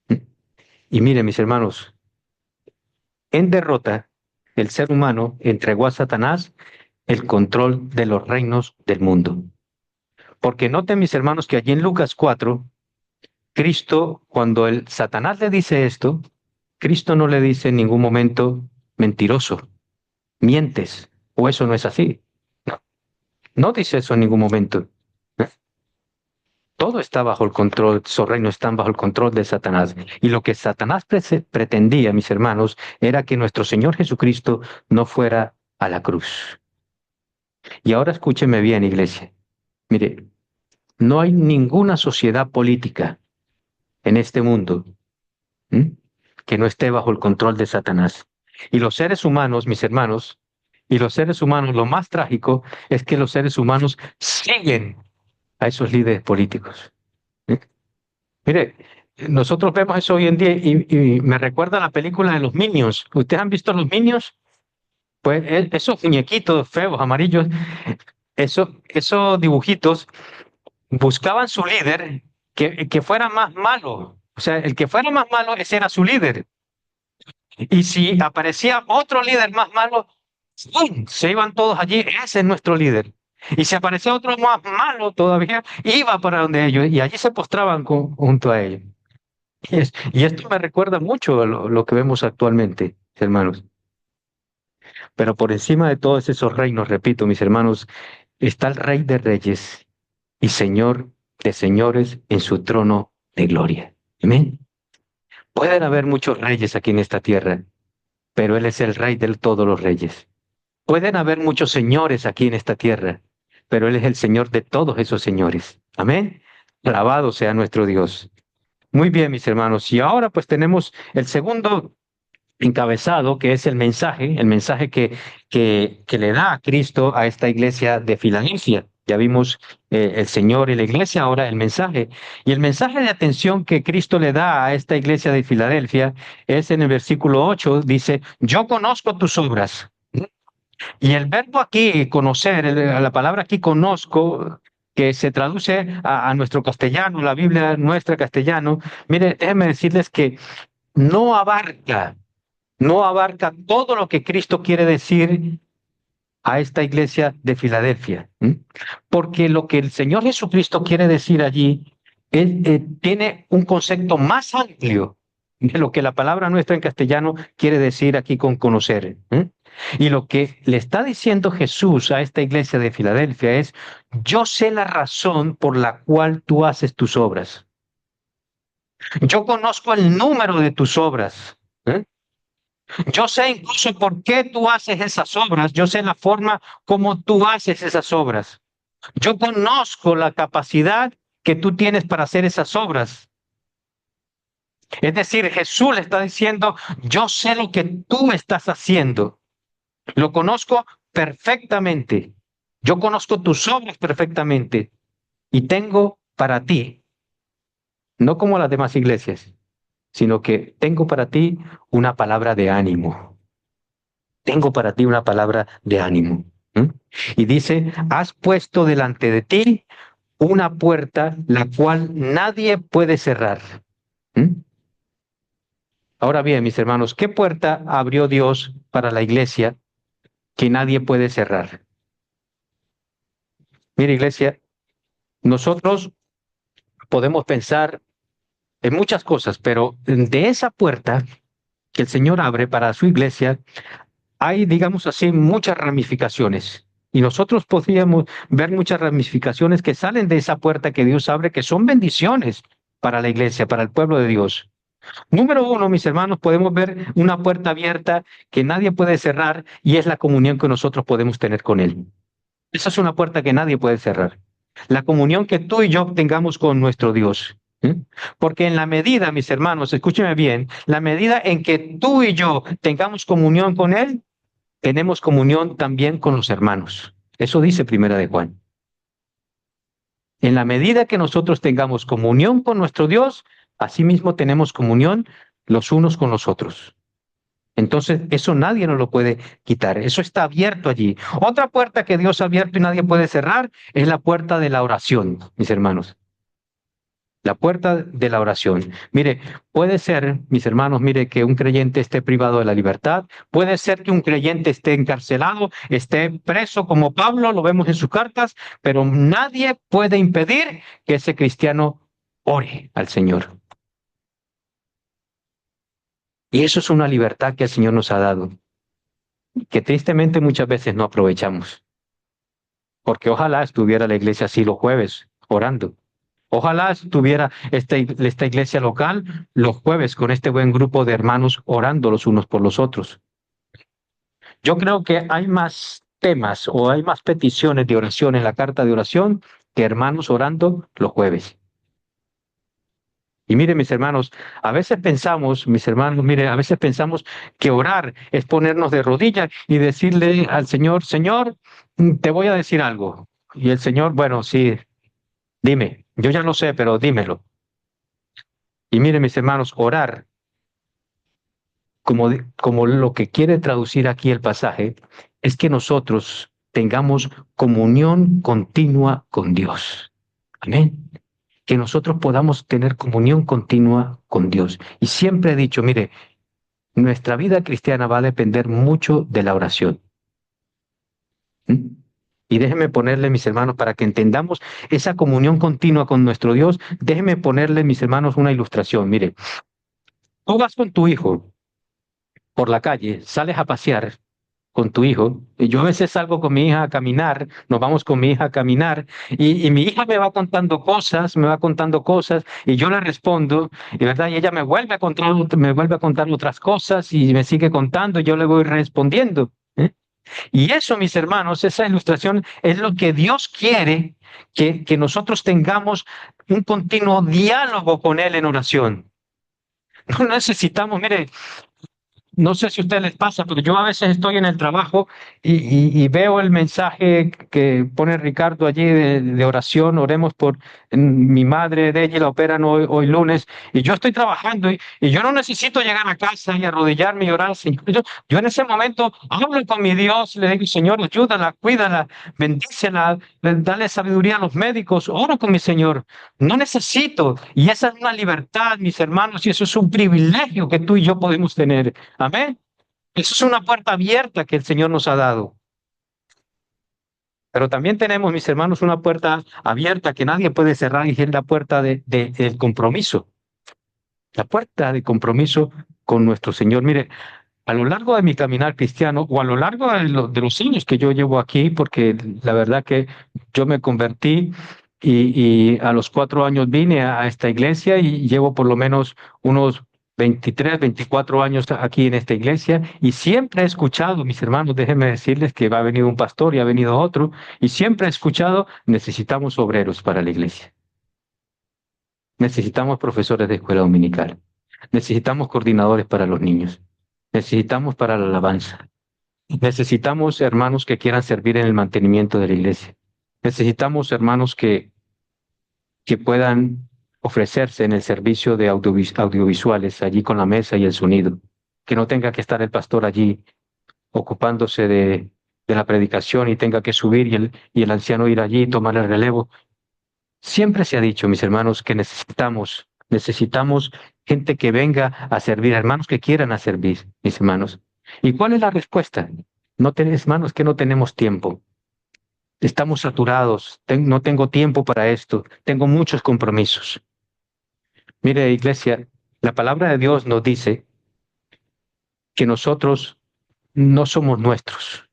S3: ¿Mm? Y miren, mis hermanos, en derrota, el ser humano entregó a Satanás el control de los reinos del mundo. Porque noten, mis hermanos, que allí en Lucas 4, Cristo, cuando el Satanás le dice esto, Cristo no le dice en ningún momento mentiroso, mientes, o eso no es así. No, no dice eso en ningún momento. Todo está bajo el control, esos reinos están bajo el control de Satanás. Y lo que Satanás pretendía, mis hermanos, era que nuestro Señor Jesucristo no fuera a la cruz. Y ahora escúcheme bien, iglesia. Mire, no hay ninguna sociedad política en este mundo que no esté bajo el control de Satanás. Y los seres humanos, mis hermanos, y los seres humanos, lo más trágico es que los seres humanos siguen a esos líderes políticos. Mire, nosotros vemos eso hoy en día y me recuerda la película de los Minions. ¿Ustedes han visto los Minions? Pues esos muñequitos feos, amarillos, esos dibujitos buscaban su líder que fuera más malo. O sea, el que fuera más malo, ese era su líder. Y si aparecía otro líder más malo, ¡pum!, se iban todos allí, ese es nuestro líder. Y si aparecía otro más malo todavía, iba para donde ellos y allí se postraban junto a ellos. Y esto me recuerda mucho a lo que vemos actualmente, hermanos. Pero por encima de todos esos reinos, repito, mis hermanos, está el Rey de Reyes y Señor de Señores en su trono de gloria. Amén. Pueden haber muchos reyes aquí en esta tierra, pero Él es el Rey de todos los reyes. Pueden haber muchos señores aquí en esta tierra, pero Él es el Señor de todos esos señores. Amén. Alabado sea nuestro Dios. Muy bien, mis hermanos. Y ahora pues tenemos el segundo encabezado, que es el mensaje que le da a Cristo a esta iglesia de Filadelfia. Ya vimos el Señor y la iglesia, ahora el mensaje. Y el mensaje de atención que Cristo le da a esta iglesia de Filadelfia es en el versículo 8, dice, yo conozco tus obras. Y el verbo aquí, conocer, la palabra aquí conozco, que se traduce a nuestro castellano, la Biblia nuestra castellano, mire, déjenme decirles que no abarca no abarca todo lo que Cristo quiere decir a esta iglesia de Filadelfia. Porque lo que el Señor Jesucristo quiere decir allí tiene un concepto más amplio de lo que la palabra nuestra en castellano quiere decir aquí con conocer. Y lo que le está diciendo Jesús a esta iglesia de Filadelfia es, yo sé la razón por la cual tú haces tus obras. Yo conozco el número de tus obras. Yo sé incluso por qué tú haces esas obras. Yo sé la forma como tú haces esas obras. Yo conozco la capacidad que tú tienes para hacer esas obras. Es decir, Jesús le está diciendo, yo sé lo que tú estás haciendo. Lo conozco perfectamente. Yo conozco tus obras perfectamente. Y tengo para ti, no como las demás iglesias, sino que tengo para ti una palabra de ánimo. Tengo para ti una palabra de ánimo. Y dice, has puesto delante de ti una puerta la cual nadie puede cerrar. Ahora bien, mis hermanos, ¿qué puerta abrió Dios para la iglesia que nadie puede cerrar? Mira, iglesia, nosotros podemos pensar en muchas cosas, pero de esa puerta que el Señor abre para su iglesia, hay, digamos así, muchas ramificaciones. Y nosotros podríamos ver muchas ramificaciones que salen de esa puerta que Dios abre, que son bendiciones para la iglesia, para el pueblo de Dios. Número uno, mis hermanos, podemos ver una puerta abierta que nadie puede cerrar y es la comunión que nosotros podemos tener con Él. Esa es una puerta que nadie puede cerrar. La comunión que tú y yo tengamos con nuestro Dios. Porque en la medida, mis hermanos, escúcheme bien, la medida en que tú y yo tengamos comunión con Él, tenemos comunión también con los hermanos. Eso dice Primera de Juan. En la medida que nosotros tengamos comunión con nuestro Dios, asimismo tenemos comunión los unos con los otros. Entonces, eso nadie nos lo puede quitar. Eso está abierto allí. Otra puerta que Dios ha abierto y nadie puede cerrar es la puerta de la oración, mis hermanos. La puerta de la oración. Mire, puede ser, mis hermanos, mire, que un creyente esté privado de la libertad, puede ser que un creyente esté encarcelado, esté preso como Pablo, lo vemos en sus cartas, pero nadie puede impedir que ese cristiano ore al Señor. Y eso es una libertad que el Señor nos ha dado, que tristemente muchas veces no aprovechamos, porque ojalá estuviera la iglesia así los jueves orando. Ojalá estuviera esta iglesia local los jueves con este buen grupo de hermanos orando los unos por los otros. Yo creo que hay más temas o hay más peticiones de oración en la carta de oración que hermanos orando los jueves. Y mire, mis hermanos, a veces pensamos, mis hermanos, mire, a veces pensamos que orar es ponernos de rodillas y decirle al Señor, Señor, te voy a decir algo. Y el Señor, bueno, sí, dime, yo ya lo sé, pero dímelo. Y mire, mis hermanos, orar, como lo que quiere traducir aquí el pasaje, es que nosotros tengamos comunión continua con Dios. Amén. Que nosotros podamos tener comunión continua con Dios. Y siempre he dicho, mire, nuestra vida cristiana va a depender mucho de la oración. ¿Mm? Y déjenme ponerle, mis hermanos, para que entendamos esa comunión continua con nuestro Dios, déjenme ponerle, mis hermanos, una ilustración. Mire, tú vas con tu hijo por la calle, sales a pasear con tu hijo, y yo a veces salgo con mi hija a caminar, nos vamos con mi hija a caminar, y mi hija me va contando cosas, y yo le respondo, y verdad, y ella me vuelve a contar otras cosas, y me sigue contando, y yo le voy respondiendo. ¿Eh? Y eso, mis hermanos, esa ilustración es lo que Dios quiere que nosotros tengamos un continuo diálogo con Él en oración. No necesitamos, mire, no sé si a ustedes les pasa, pero yo a veces estoy en el trabajo y veo el mensaje que pone Ricardo allí de oración, oremos por mi madre, de ella la operan hoy lunes, y yo estoy trabajando y yo no necesito llegar a casa y arrodillarme y orar, Señor. Yo en ese momento hablo con mi Dios, le digo, Señor, ayúdala, cuídala, bendícela, dale sabiduría a los médicos, oro con mi Señor. No necesito, y esa es una libertad, mis hermanos, y eso es un privilegio que tú y yo podemos tener. Amén. Eso es una puerta abierta que el Señor nos ha dado. Pero también tenemos, mis hermanos, una puerta abierta que nadie puede cerrar y es la puerta del compromiso. La puerta de compromiso con nuestro Señor. Mire, a lo largo de mi caminar cristiano o a lo largo de los años que yo llevo aquí, porque la verdad que yo me convertí y a los 4 años vine a esta iglesia y llevo por lo menos unos 23, 24 años aquí en esta iglesia y siempre he escuchado, mis hermanos, déjenme decirles que va a venir un pastor y ha venido otro, y siempre he escuchado, necesitamos obreros para la iglesia, necesitamos profesores de escuela dominical, necesitamos coordinadores para los niños, necesitamos para la alabanza, necesitamos hermanos que quieran servir en el mantenimiento de la iglesia, necesitamos hermanos que puedan ofrecerse en el servicio de audiovisuales allí con la mesa y el sonido, que no tenga que estar el pastor allí ocupándose de la predicación y tenga que subir y el anciano ir allí y tomar el relevo. Siempre se ha dicho, mis hermanos, que necesitamos gente que venga a servir, hermanos que quieran a servir, mis hermanos. ¿Y cuál es la respuesta? No tenés, hermanos, que no tenemos tiempo. Estamos saturados, no tengo tiempo para esto, tengo muchos compromisos. Mire, iglesia, la palabra de Dios nos dice que nosotros no somos nuestros.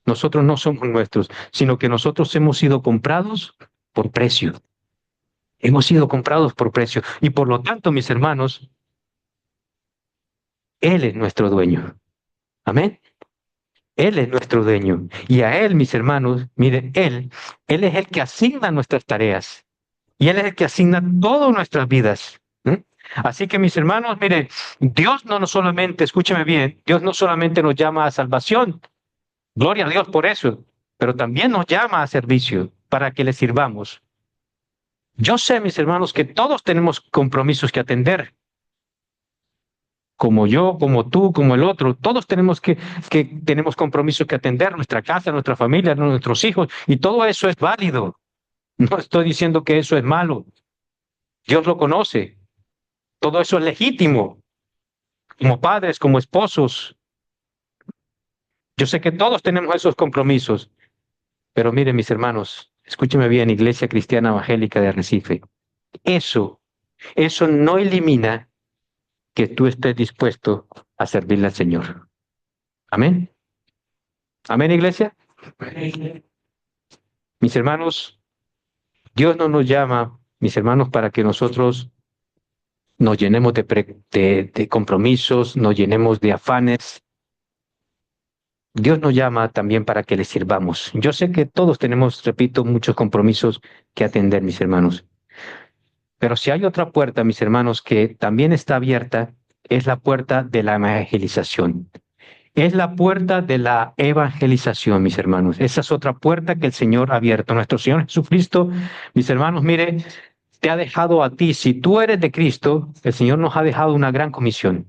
S3: Nosotros no somos nuestros, sino que nosotros hemos sido comprados por precio. Hemos sido comprados por precio. Y por lo tanto, mis hermanos, Él es nuestro dueño. Amén. Él es nuestro dueño. Y a Él, mis hermanos, miren, Él es el que asigna nuestras tareas. Y Él es el que asigna todas nuestras vidas. Así que, mis hermanos, miren, Dios no solamente, escúcheme bien, Dios no solamente nos llama a salvación. Gloria a Dios por eso. Pero también nos llama a servicio para que le sirvamos. Yo sé, mis hermanos, que todos tenemos compromisos que atender. Como yo, como tú, como el otro, todos tenemos tenemos compromisos que atender, nuestra casa, nuestra familia, nuestros hijos, y todo eso es válido. No estoy diciendo que eso es malo, Dios lo conoce. Todo eso es legítimo, como padres, como esposos. Yo sé que todos tenemos esos compromisos, pero miren, mis hermanos, escúcheme bien, Iglesia Cristiana Evangélica de Arrecife, eso no elimina que tú estés dispuesto a servirle al Señor. Amén. Amén, Iglesia. Mis hermanos, Dios no nos llama, mis hermanos, para que nosotros nos llenemos de compromisos, nos llenemos de afanes. Dios nos llama también para que le sirvamos. Yo sé que todos tenemos, repito, muchos compromisos que atender, mis hermanos. Pero si hay otra puerta, mis hermanos, que también está abierta, es la puerta de la evangelización. Es la puerta de la evangelización, mis hermanos. Esa es otra puerta que el Señor ha abierto. Nuestro Señor Jesucristo, mis hermanos, mire, te ha dejado a ti. Si tú eres de Cristo, el Señor nos ha dejado una gran comisión.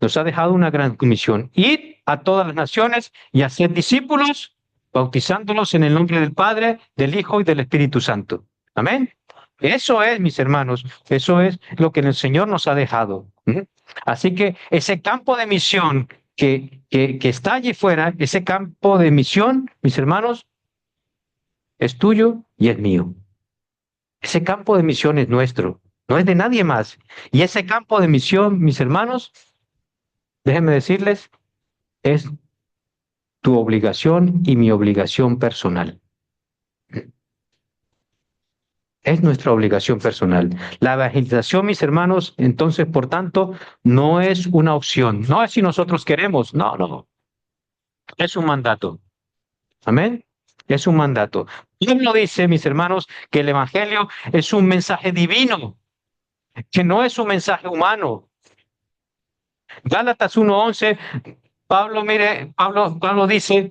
S3: Nos ha dejado una gran comisión. Ir a todas las naciones y hacer discípulos, bautizándolos en el nombre del Padre, del Hijo y del Espíritu Santo. Amén. Eso es, mis hermanos, eso es lo que el Señor nos ha dejado. Así que ese campo de misión que está allí fuera, ese campo de misión, mis hermanos, es tuyo y es mío. Ese campo de misión es nuestro, no es de nadie más. Y ese campo de misión, mis hermanos, déjenme decirles, es tu obligación y mi obligación personal. Es nuestra obligación personal. La evangelización, mis hermanos, entonces, por tanto, no es una opción. No es si nosotros queremos. No, no. Es un mandato. Amén. Es un mandato. Pablo dice, mis hermanos, que el evangelio es un mensaje divino, que no es un mensaje humano. Gálatas 1:11, Pablo dice,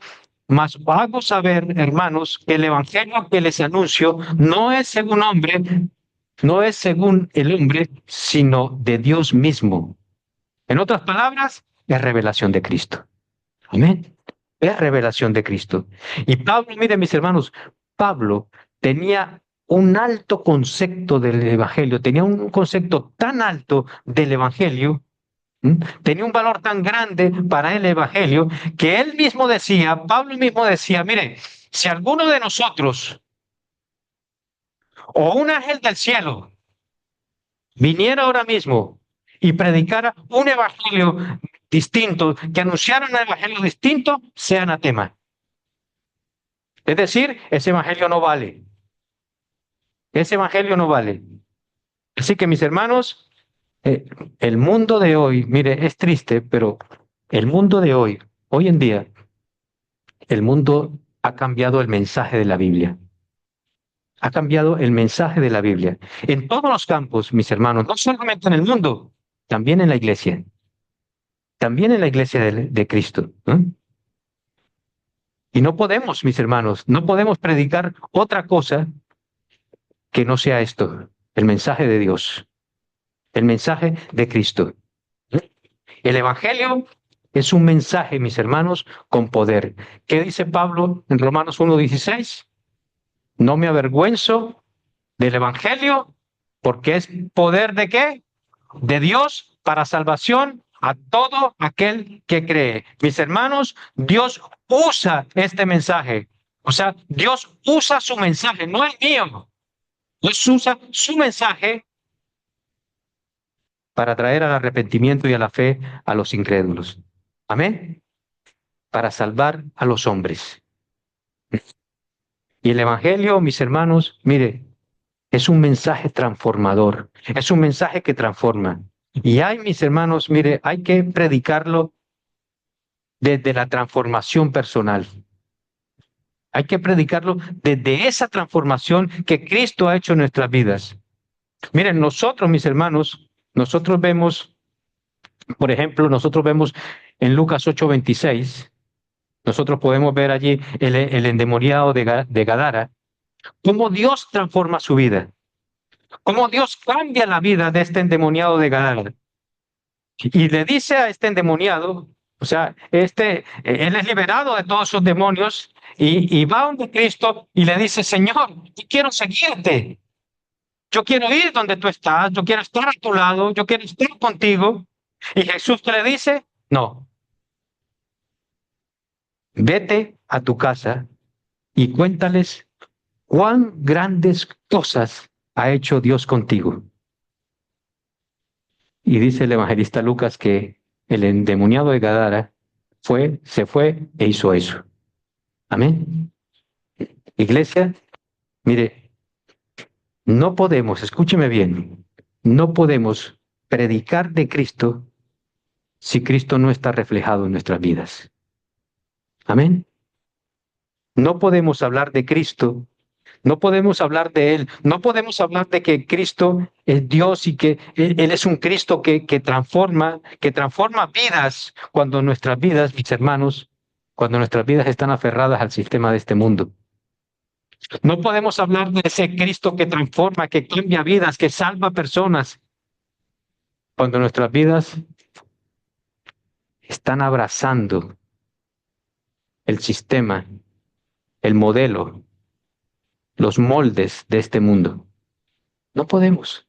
S3: mas hago saber, hermanos, que el evangelio que les anuncio no es según hombre, no es según el hombre, sino de Dios mismo. En otras palabras, es revelación de Cristo. Amén. Es revelación de Cristo. Y Pablo, miren mis hermanos, Pablo tenía un alto concepto del evangelio, tenía un concepto tan alto del evangelio, tenía un valor tan grande para el evangelio, que él mismo decía, Pablo mismo decía, mire, si alguno de nosotros o un ángel del cielo viniera ahora mismo y predicara un evangelio distinto, que anunciara un evangelio distinto, sea anatema. Es decir, ese evangelio no vale. Ese evangelio no vale. Así que mis hermanos, el mundo de hoy, mire, es triste, pero el mundo de hoy, hoy en día, el mundo ha cambiado el mensaje de la Biblia. Ha cambiado el mensaje de la Biblia. En todos los campos, mis hermanos, no solamente en el mundo, también en la iglesia. También en la iglesia de Cristo. Y no podemos, mis hermanos, no podemos predicar otra cosa que no sea esto, el mensaje de Dios, el mensaje de Cristo. El Evangelio es un mensaje, mis hermanos, con poder. ¿Qué dice Pablo en Romanos 1:16? No me avergüenzo del Evangelio, porque es poder ¿de qué? De Dios para salvación a todo aquel que cree. Mis hermanos, Dios usa este mensaje. O sea, Dios usa su mensaje, no el mío. Dios usa su mensaje para traer al arrepentimiento y a la fe a los incrédulos. Amén. Para salvar a los hombres. Y el Evangelio, mis hermanos, mire, es un mensaje transformador. Es un mensaje que transforma. Y hay, mis hermanos, mire, hay que predicarlo desde la transformación personal. Hay que predicarlo desde esa transformación que Cristo ha hecho en nuestras vidas. Miren, nosotros, mis hermanos, nosotros vemos, por ejemplo, nosotros vemos en Lucas 8:26, nosotros podemos ver allí el endemoniado de Gadara, cómo Dios transforma su vida, cómo Dios cambia la vida de este endemoniado de Gadara. Y le dice a este endemoniado, o sea, él es liberado de todos sus demonios y va donde Cristo y le dice, Señor, yo quiero seguirte. Yo quiero ir donde tú estás, yo quiero estar a tu lado, yo quiero estar contigo. Y Jesús te le dice, no, vete a tu casa y cuéntales cuán grandes cosas ha hecho Dios contigo. Y dice el evangelista Lucas que el endemoniado de Gadara se fue e hizo eso. Amén. Iglesia, mire, no podemos, escúcheme bien, no podemos predicar de Cristo si Cristo no está reflejado en nuestras vidas. Amén. No podemos hablar de Cristo, no podemos hablar de Él, no podemos hablar de que Cristo es Dios y que Él es un Cristo que transforma vidas cuando nuestras vidas, mis hermanos, cuando nuestras vidas están aferradas al sistema de este mundo. No podemos hablar de ese Cristo que transforma, que cambia vidas, que salva personas, cuando nuestras vidas están abrazando el sistema, el modelo, los moldes de este mundo. No podemos.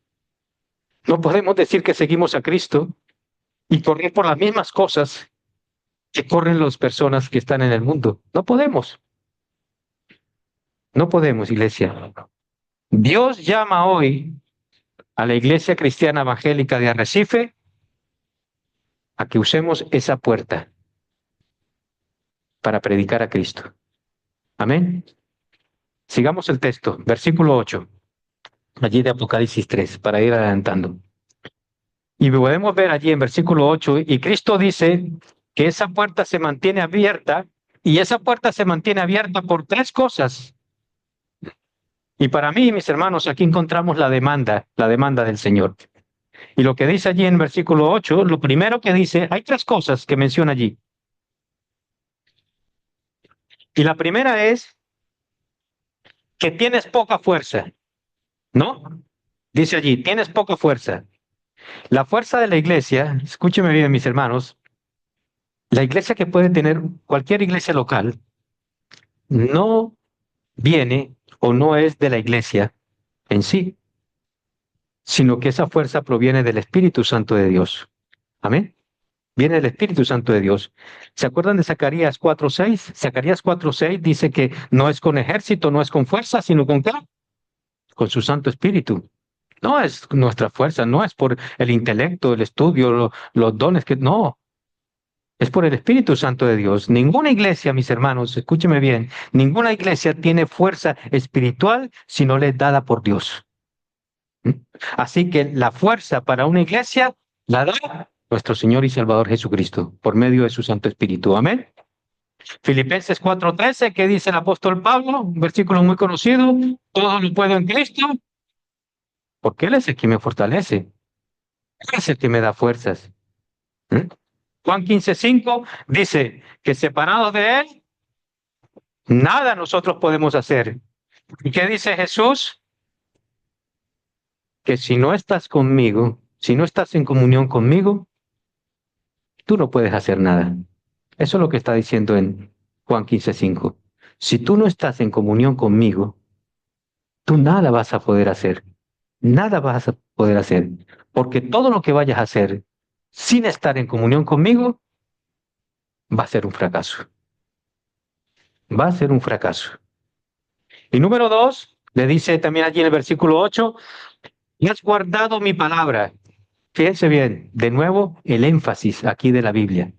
S3: No podemos decir que seguimos a Cristo y correr por las mismas cosas que corren las personas que están en el mundo. No podemos. No podemos, iglesia. Dios llama hoy a la iglesia cristiana evangélica de Arrecife a que usemos esa puerta para predicar a Cristo. Amén. Sigamos el texto, versículo 8, allí de Apocalipsis 3, para ir adelantando. Y podemos ver allí en versículo 8, y Cristo dice que esa puerta se mantiene abierta, y esa puerta se mantiene abierta por tres cosas. Y para mí, mis hermanos, aquí encontramos la demanda del Señor. Y lo que dice allí en versículo 8, lo primero que dice, hay tres cosas que menciona allí. Y la primera es que tienes poca fuerza, ¿no? Dice allí, tienes poca fuerza. La fuerza de la iglesia, escúcheme bien, mis hermanos, la iglesia que puede tener cualquier iglesia local, no viene o no es de la iglesia en sí, sino que esa fuerza proviene del Espíritu Santo de Dios. Amén. Viene del Espíritu Santo de Dios. ¿Se acuerdan de Zacarías 4:6? Zacarías 4:6 dice que no es con ejército, no es con fuerza, sino con ¿qué? Con su Santo Espíritu. No es nuestra fuerza, no es por el intelecto, el estudio, los dones que no. Es por el Espíritu Santo de Dios. Ninguna iglesia, mis hermanos, escúcheme bien, ninguna iglesia tiene fuerza espiritual si no le es dada por Dios. Así que la fuerza para una iglesia la da nuestro Señor y Salvador Jesucristo por medio de su Santo Espíritu. Amén. Filipenses 4:13, ¿qué dice el apóstol Pablo? Un versículo muy conocido. Todo lo puedo en Cristo, porque Él es el que me fortalece. Él es el que me da fuerzas. Juan 15:5 dice que separados de Él, nada nosotros podemos hacer. ¿Y qué dice Jesús? Que si no estás conmigo, si no estás en comunión conmigo, tú no puedes hacer nada. Eso es lo que está diciendo en Juan 15:5. Si tú no estás en comunión conmigo, tú nada vas a poder hacer. Nada vas a poder hacer. Porque todo lo que vayas a hacer sin estar en comunión conmigo, va a ser un fracaso. Va a ser un fracaso. Y número 2, le dice también allí en el versículo 8, y has guardado mi palabra. Fíjense bien, de nuevo el énfasis aquí de la Biblia.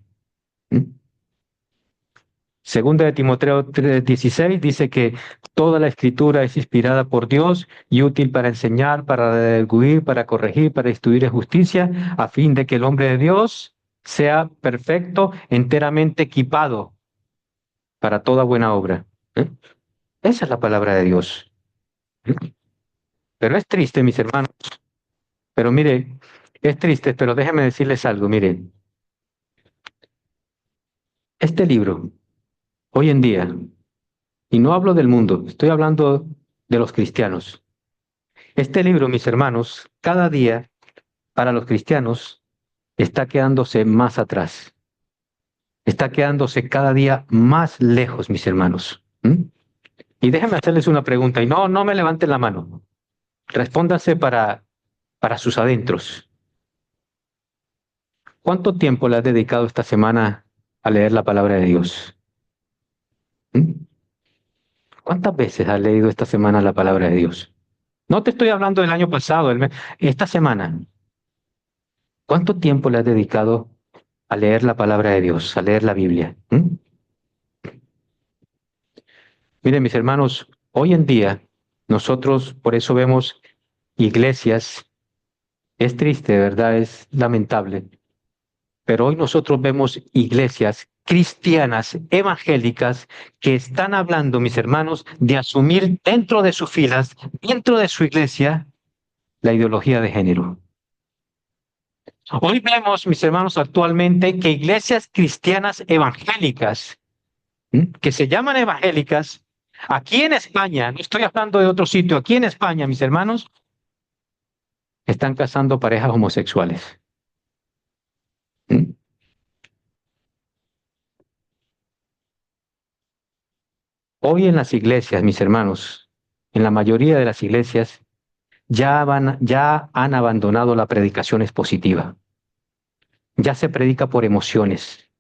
S3: Segunda de Timoteo 3:16 dice que toda la escritura es inspirada por Dios y útil para enseñar, para redarguir, para corregir, para instruir en justicia, a fin de que el hombre de Dios sea perfecto, enteramente equipado para toda buena obra. Esa es la palabra de Dios. Pero es triste, mis hermanos. Pero mire, es triste, pero déjenme decirles algo, miren. Este libro, hoy en día, y no hablo del mundo, estoy hablando de los cristianos. Este libro, mis hermanos, cada día, para los cristianos, está quedándose más atrás. Está quedándose cada día más lejos, mis hermanos. Y déjenme hacerles una pregunta, y no me levanten la mano. Respóndase para sus adentros. ¿Cuánto tiempo le has dedicado esta semana a leer la palabra de Dios? ¿Mm? ¿Cuántas veces has leído esta semana la palabra de Dios? No te estoy hablando del año pasado, esta semana. ¿Cuánto tiempo le has dedicado a leer la palabra de Dios, a leer la Biblia? ¿Mm? Miren, mis hermanos, hoy en día nosotros por eso vemos iglesias, es triste, de verdad, es lamentable, pero hoy nosotros vemos iglesias cristianas, evangélicas, que están hablando, mis hermanos, de asumir dentro de sus filas, dentro de su iglesia, la ideología de género. Hoy vemos, mis hermanos, actualmente que iglesias cristianas evangélicas, que se llaman evangélicas, aquí en España, no estoy hablando de otro sitio, aquí en España, mis hermanos, están casando parejas homosexuales. ¿Mm? Hoy en las iglesias, mis hermanos, en la mayoría de las iglesias, ya han abandonado la predicación expositiva. Ya se predica por emociones.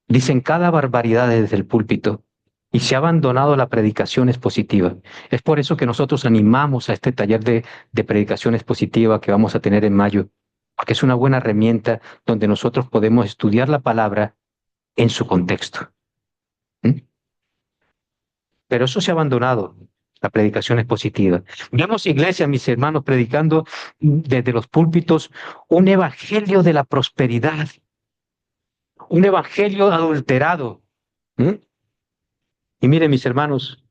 S3: Dicen cada barbaridad desde el púlpito y se ha abandonado la predicación expositiva. Es por eso que nosotros animamos a este taller de predicación expositiva que vamos a tener en mayo, porque es una buena herramienta donde nosotros podemos estudiar la palabra en su contexto. ¿Mm? Pero eso se ha abandonado, la predicación expositiva. Vemos iglesias, mis hermanos, predicando desde los púlpitos un evangelio de la prosperidad, un evangelio adulterado. ¿Mm? Y miren, mis hermanos,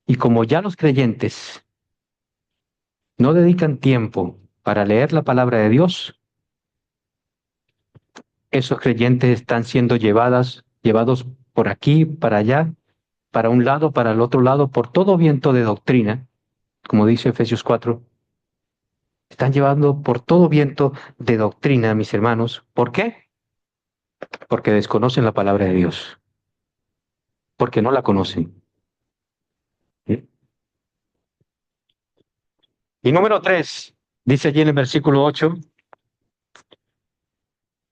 S3: y como ya los creyentes no dedican tiempo para leer la palabra de Dios, esos creyentes están siendo llevados por aquí, para allá, para un lado, para el otro lado, por todo viento de doctrina, como dice Efesios 4. Están llevando por todo viento de doctrina, mis hermanos. ¿Por qué? Porque desconocen la palabra de Dios, porque no la conocen. ¿Sí? Y número 3, dice allí en el versículo 8,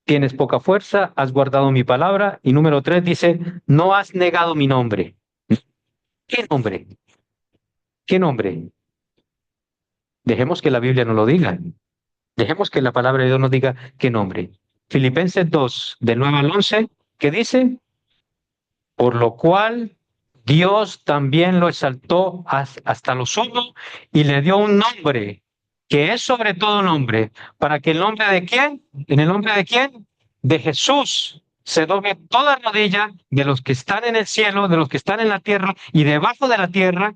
S3: tienes poca fuerza, has guardado mi palabra. Y número 3 dice, no has negado mi nombre. ¿Qué nombre? ¿Qué nombre? Dejemos que la Biblia nos lo diga. Dejemos que la palabra de Dios nos diga qué nombre. Filipenses 2, del 9 al 11, ¿qué dice? Por lo cual Dios también lo exaltó hasta lo sumo y le dio un nombre que es sobre todo nombre, para que el nombre de quién, en el nombre de quién, de Jesús, se doble toda rodilla de los que están en el cielo, de los que están en la tierra y debajo de la tierra.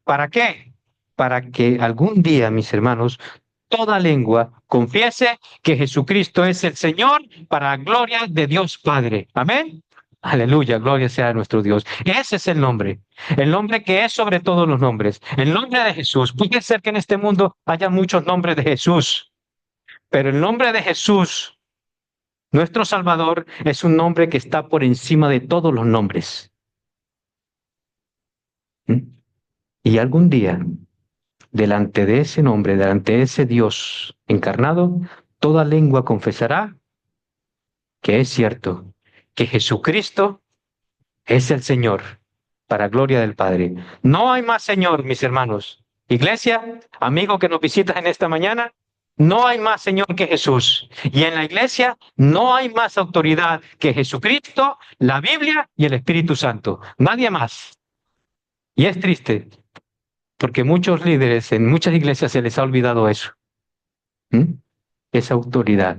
S3: ¿Para qué? Para que algún día, mis hermanos, toda lengua confiese que Jesucristo es el Señor para la gloria de Dios Padre. Amén. Aleluya, gloria sea a nuestro Dios. Ese es el nombre que es sobre todos los nombres, el nombre de Jesús. Puede ser que en este mundo haya muchos nombres de Jesús, pero el nombre de Jesús, nuestro Salvador, es un nombre que está por encima de todos los nombres. ¿Mm? Y algún día, delante de ese nombre, delante de ese Dios encarnado, toda lengua confesará que es cierto, que Jesucristo es el Señor, para gloria del Padre. No hay más Señor, mis hermanos. Iglesia, amigo que nos visitas en esta mañana, no hay más Señor que Jesús. Y en la iglesia no hay más autoridad que Jesucristo, la Biblia y el Espíritu Santo. Nadie más. Y es triste, porque muchos líderes en muchas iglesias se les ha olvidado eso. ¿Mm? Esa autoridad.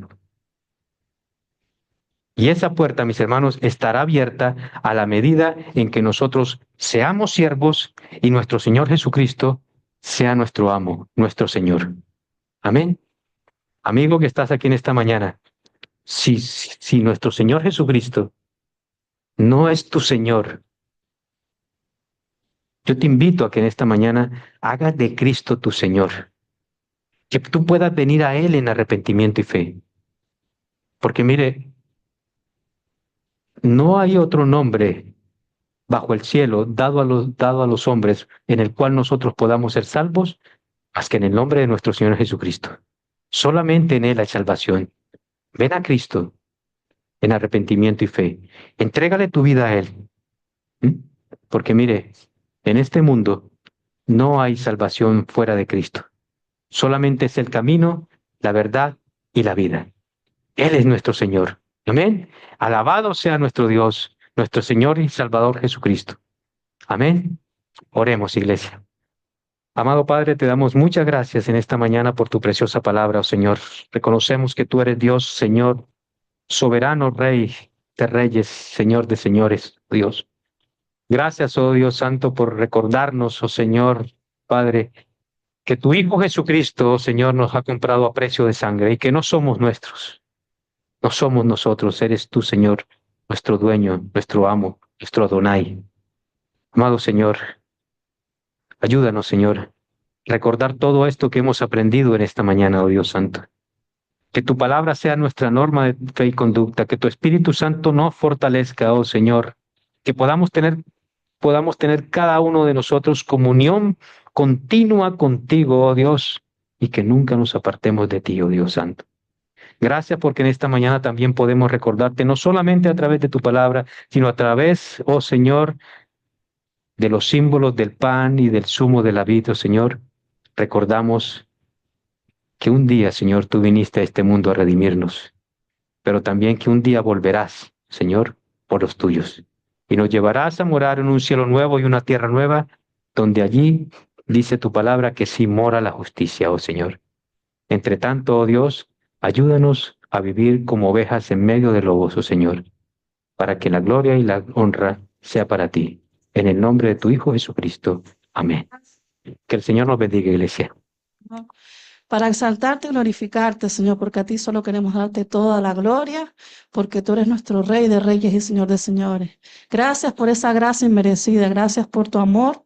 S3: Y esa puerta, mis hermanos, estará abierta a la medida en que nosotros seamos siervos y nuestro Señor Jesucristo sea nuestro amo, nuestro Señor. Amén. Amigo que estás aquí en esta mañana, si nuestro Señor Jesucristo no es tu Señor, yo te invito a que en esta mañana hagas de Cristo tu Señor, que tú puedas venir a Él en arrepentimiento y fe. Porque mire, no hay otro nombre bajo el cielo dado a los hombres en el cual nosotros podamos ser salvos más que en el nombre de nuestro Señor Jesucristo. Solamente en Él hay salvación. Ven a Cristo en arrepentimiento y fe. Entrégale tu vida a Él. ¿Mm? Porque mire, en este mundo no hay salvación fuera de Cristo. Solamente es el camino, la verdad y la vida. Él es nuestro Señor. Amén. Alabado sea nuestro Dios, nuestro Señor y Salvador Jesucristo. Amén. Oremos, iglesia. Amado Padre, te damos muchas gracias en esta mañana por tu preciosa palabra, oh Señor. Reconocemos que tú eres Dios, Señor, soberano, Rey de reyes, Señor de señores, Dios. Gracias, oh Dios Santo, por recordarnos, oh Señor, Padre, que tu Hijo Jesucristo, oh Señor, nos ha comprado a precio de sangre y que no somos nuestros, no somos nosotros, eres tú, Señor, nuestro dueño, nuestro amo, nuestro Adonai. Amado Señor, ayúdanos, Señor, recordar todo esto que hemos aprendido en esta mañana, oh Dios Santo. Que tu palabra sea nuestra norma de fe y conducta, que tu Espíritu Santo nos fortalezca, oh Señor, que podamos tener cada uno de nosotros comunión continua contigo, oh Dios, y que nunca nos apartemos de ti, oh Dios Santo. Gracias porque en esta mañana también podemos recordarte, no solamente a través de tu palabra, sino a través, oh Señor, de los símbolos del pan y del zumo de la vid, oh Señor. Recordamos que un día, Señor, tú viniste a este mundo a redimirnos, pero también que un día volverás, Señor, por los tuyos, y nos llevarás a morar en un cielo nuevo y una tierra nueva, donde allí dice tu palabra que sí mora la justicia, oh Señor. Entre tanto, oh Dios, ayúdanos a vivir como ovejas en medio de lobos, oh Señor, para que la gloria y la honra sea para ti. En el nombre de tu Hijo Jesucristo. Amén. Que el Señor nos bendiga, iglesia.
S4: Para exaltarte y glorificarte, Señor, porque a ti solo queremos darte toda la gloria, porque tú eres nuestro Rey de reyes y Señor de señores. Gracias por esa gracia inmerecida, gracias por tu amor.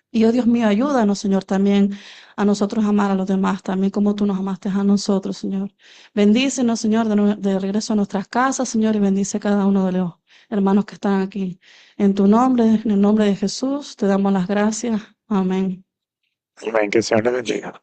S4: Y oh Dios mío, ayúdanos, Señor, también a nosotros amar a los demás, también como tú nos amaste a nosotros, Señor. Bendícenos, Señor, de regreso a nuestras casas, Señor, y bendice a cada uno de los hermanos que están aquí. En tu nombre, en el nombre de Jesús, te damos las gracias. Amén.
S1: Amén. Que el Señor les bendiga.